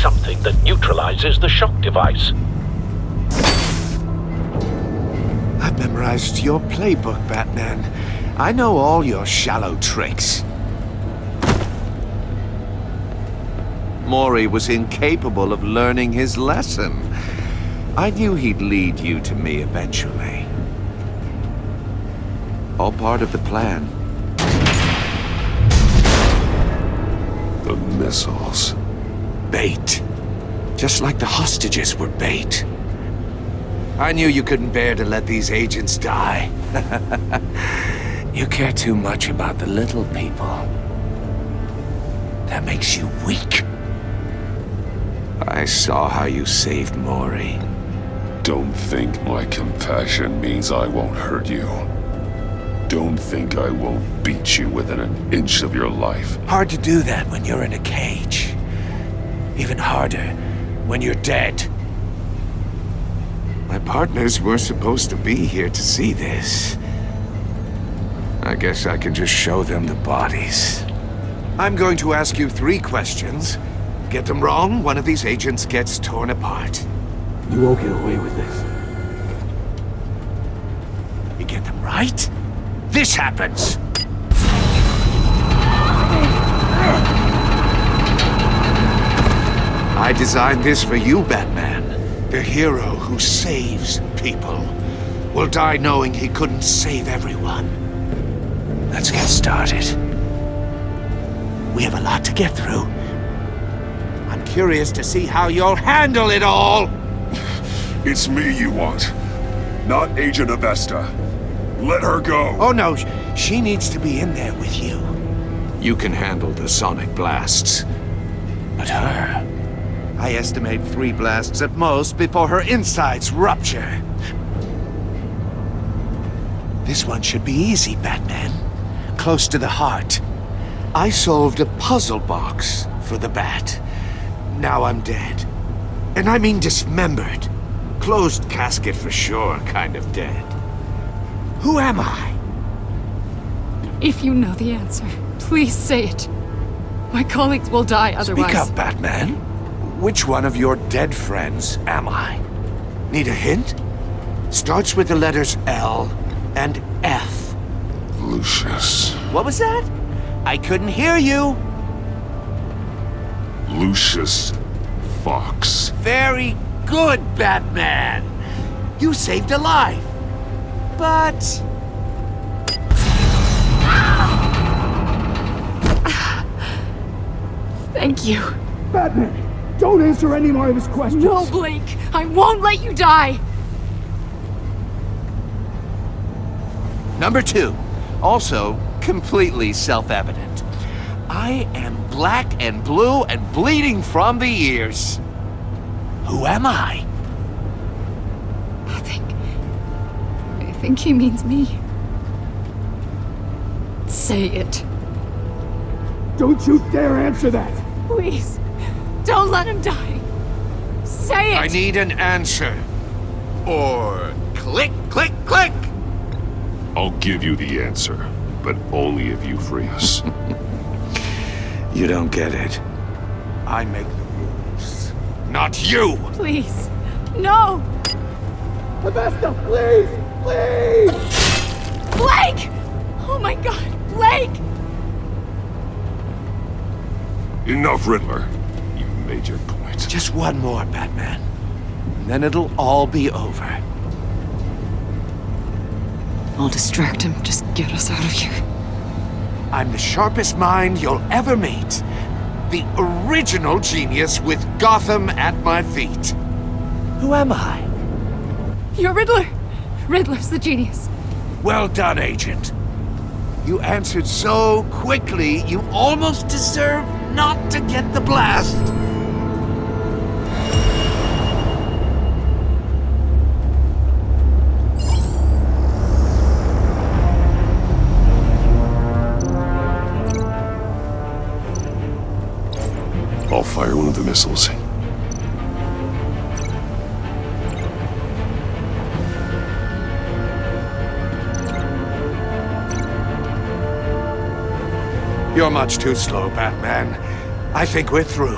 something that neutralizes the shock device. I've memorized your playbook, Batman. I know all your shallow tricks. Mori was incapable of learning his lesson. I knew he'd lead you to me eventually. All part of the plan. The missiles. Bait. Just like the hostages were bait. I knew you couldn't bear to let these agents die. You care too much about the little people. That makes you weak. I saw how you saved Mori. Don't think my compassion means I won't hurt you. Don't think I won't beat you within an inch of your life. Hard to do that when you're in a cage. Even harder when you're dead. My partners were supposed to be here to see this. I guess I can just show them the bodies. I'm going to ask you 3 questions. Get them wrong, one of these agents gets torn apart. You won't get away with this. You get them right, this happens! I designed this for you, Batman. The hero who saves people will die knowing he couldn't save everyone. Let's get started. We have a lot to get through. I'm curious to see how you'll handle it all! It's me you want, not Agent Avesta. Let her go! Oh no, she needs to be in there with you. You can handle the sonic blasts. But her... I estimate 3 blasts at most before her insides rupture. This one should be easy, Batman. Close to the heart. I solved a puzzle box for the Bat. Now I'm dead. And I mean dismembered. Closed casket for sure, kind of dead. Who am I? If you know the answer, please say it. My colleagues will die otherwise. Speak up, Batman. Which one of your dead friends am I? Need a hint? Starts with the letters L and F. Lucius. What was that? I couldn't hear you. Lucius Fox. Very good, Batman. You saved a life. But... Thank you. Batman, don't answer any more of his questions. No, Blake. I won't let you die. Number 2. Also, completely self-evident. I am black and blue and bleeding from the ears. Who am I? I think he means me. Say it. Don't you dare answer that! Please, don't let him die. Say it! I need an answer. Or click, click, click! I'll give you the answer, but only if you free us. You don't get it. I make the rules, not you! Please, no! Avesta, please! Please! Blake! Oh my god, Blake! Enough, Riddler. You made your point. Just one more, Batman. And then it'll all be over. I'll distract him. Just get us out of here. I'm the sharpest mind you'll ever meet. The original genius with Gotham at my feet. Who am I? You're Riddler. Riddler's the genius. Well done, Agent. You answered so quickly, you almost deserve not to get the blast. I'll fire one of the missiles. You're much too slow, Batman. I think we're through.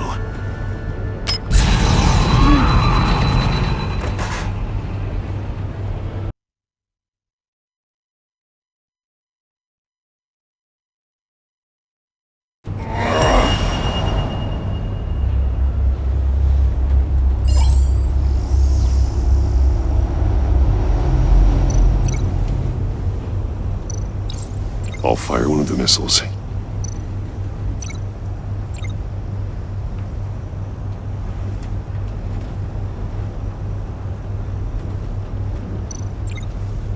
I'll fire one of the missiles.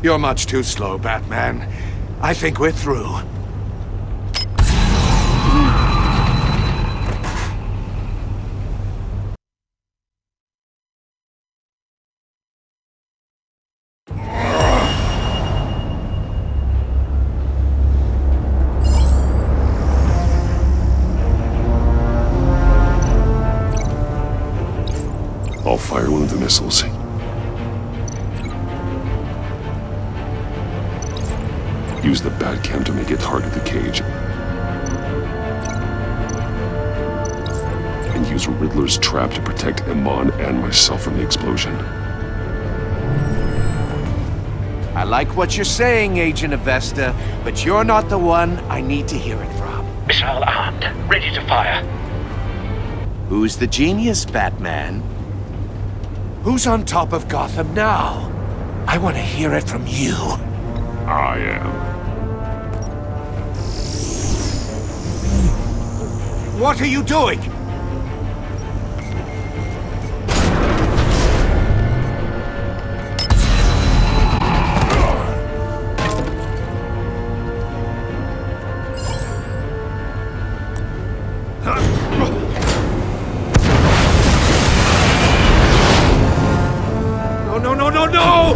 You're much too slow, Batman. I think we're through. I'll fire one of the missiles. Use the Batcam to make it target the cage. And use Riddler's trap to protect Iman and myself from the explosion. I like what you're saying, Agent Avesta, but you're not the one I need to hear it from. Missile armed, ready to fire. Who's the genius, Batman? Who's on top of Gotham now? I want to hear it from you. I am. What are you doing? No!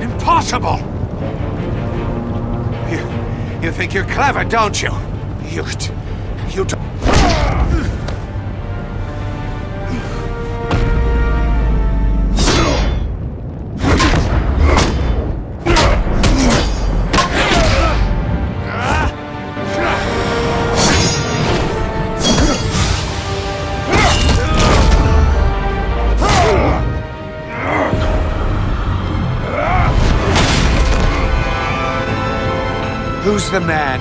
Impossible! You think you're clever, don't you? You don't... Who's the man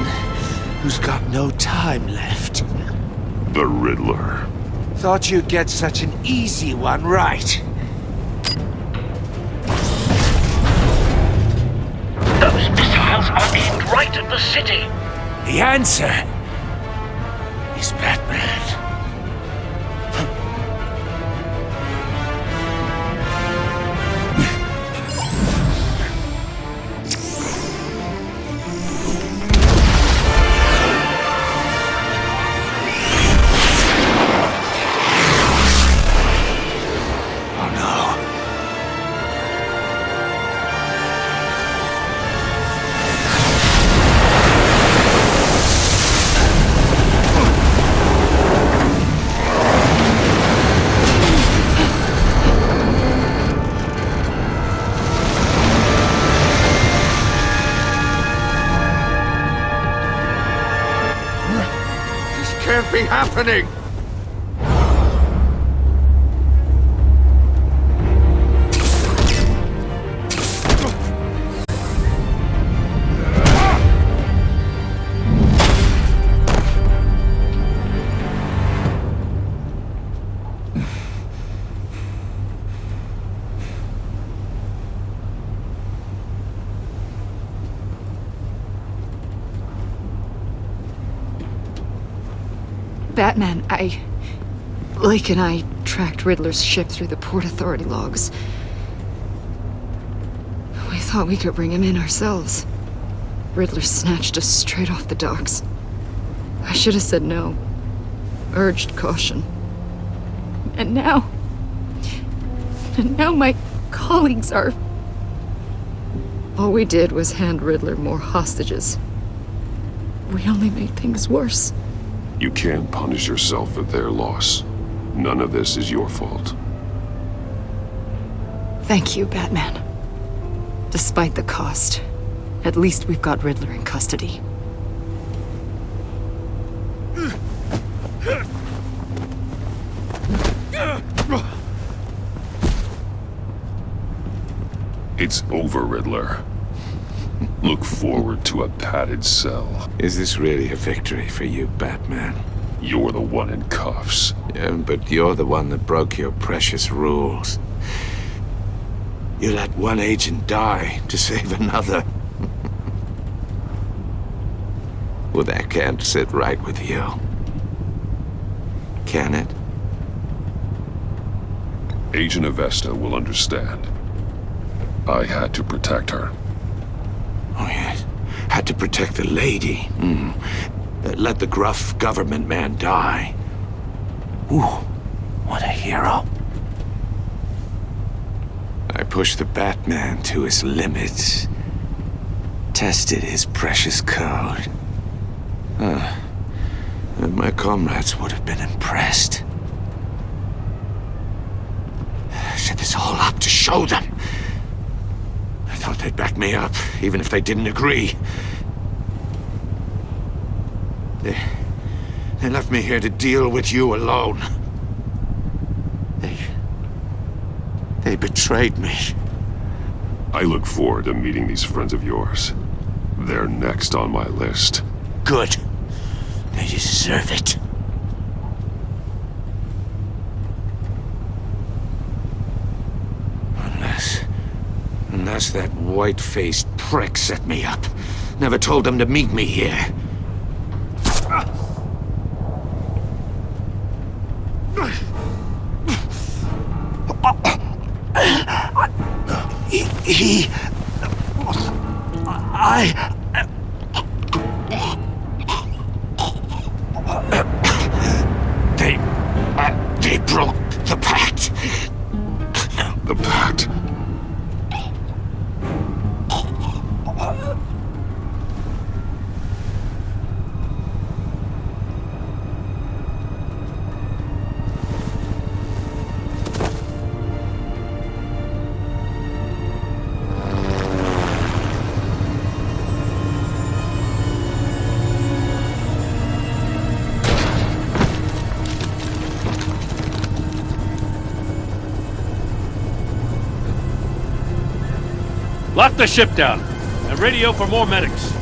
who's got no time left? The Riddler. Thought you'd get such an easy one right. Those missiles are aimed right at the city. The answer is Batman. Can't be happening! Batman, Lake and I tracked Riddler's ship through the Port Authority logs. We thought we could bring him in ourselves. Riddler snatched us straight off the docks. I should have said no. Urged caution. And now my colleagues are... All we did was hand Riddler more hostages. We only made things worse. You can't punish yourself for their loss. None of this is your fault. Thank you, Batman. Despite the cost, at least we've got Riddler in custody. It's over, Riddler. Look forward to a padded cell. Is this really a victory for you, Batman? You're the one in cuffs. Yeah, but you're the one that broke your precious rules. You let one agent die to save another. Well, that can't sit right with you. Can it? Agent Avesta will understand. I had to protect her. Oh, yes. Had to protect the lady. Let the gruff government man die. Ooh, what a hero. I pushed the Batman to his limits. Tested his precious code. And my comrades would have been impressed. I set this all up to show them. I thought they'd back me up, even if they didn't agree. They left me here to deal with you alone. They betrayed me. I look forward to meeting these friends of yours. They're next on my list. Good. They deserve it. Unless that white-faced prick set me up. Never told them to meet me here. They broke the pact. The pact? Lock the ship down and radio for more medics.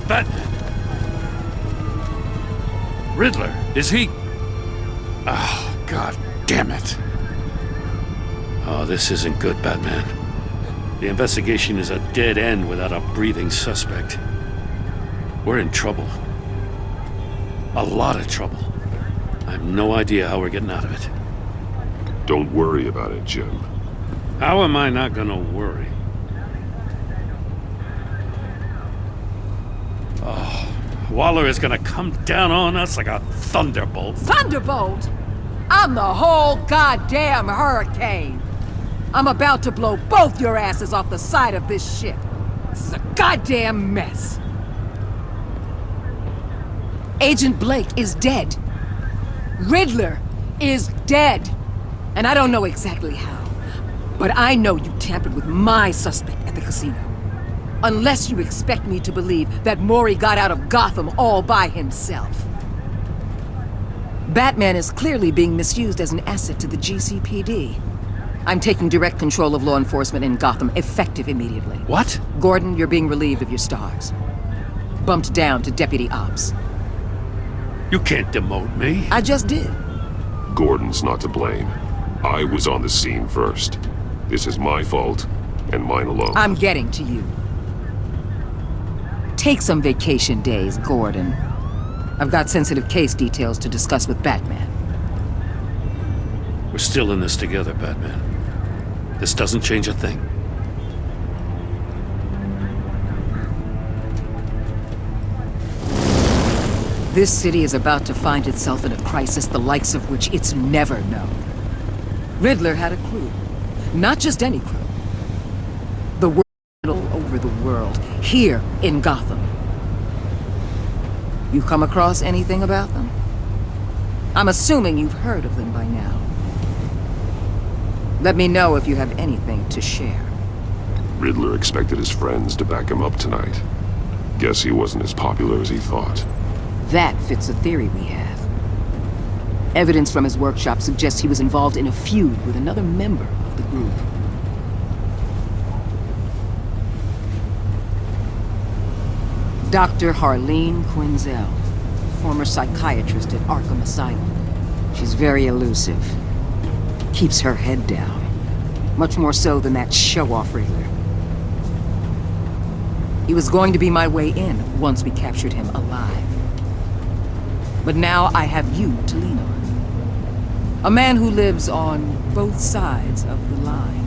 Batman. Riddler, is he... Oh, God damn it. Oh, this isn't good, Batman. The investigation is a dead end without a breathing suspect. We're in trouble. A lot of trouble. I have no idea how we're getting out of it. Don't worry about it, Jim. How am I not gonna worry? Oh, Waller is gonna come down on us like a thunderbolt. Thunderbolt? I'm the whole goddamn hurricane. I'm about to blow both your asses off the side of this ship. This is a goddamn mess. Agent Blake is dead. Riddler is dead. And I don't know exactly how, but I know you tampered with my suspect at the casino. Unless you expect me to believe that Mori got out of Gotham all by himself. Batman is clearly being misused as an asset to the GCPD. I'm taking direct control of law enforcement in Gotham, effective immediately. What? Gordon, you're being relieved of your stars. Bumped down to Deputy Ops. You can't demote me. I just did. Gordon's not to blame. I was on the scene first. This is my fault, and mine alone. I'm getting to you. Take some vacation days, Gordon. I've got sensitive case details to discuss with Batman. We're still in this together, Batman. This doesn't change a thing. This city is about to find itself in a crisis the likes of which it's never known. Riddler had a crew. Not just any crew. The world all over the world. Here in Gotham. You come across anything about them? I'm assuming you've heard of them by now. Let me know if you have anything to share. Riddler expected his friends to back him up tonight. Guess he wasn't as popular as he thought. That fits a theory we have. Evidence from his workshop suggests he was involved in a feud with another member of the group. Dr. Harleen Quinzel, former psychiatrist at Arkham Asylum. She's very elusive. Keeps her head down. Much more so than that show-off Riddler. He was going to be my way in once we captured him alive. But now I have you to lean on. A man who lives on both sides of the line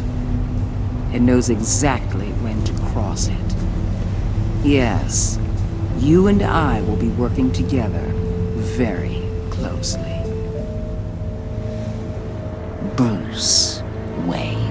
and knows exactly when to cross it. Yes, you and I will be working together very closely. Bruce Wayne.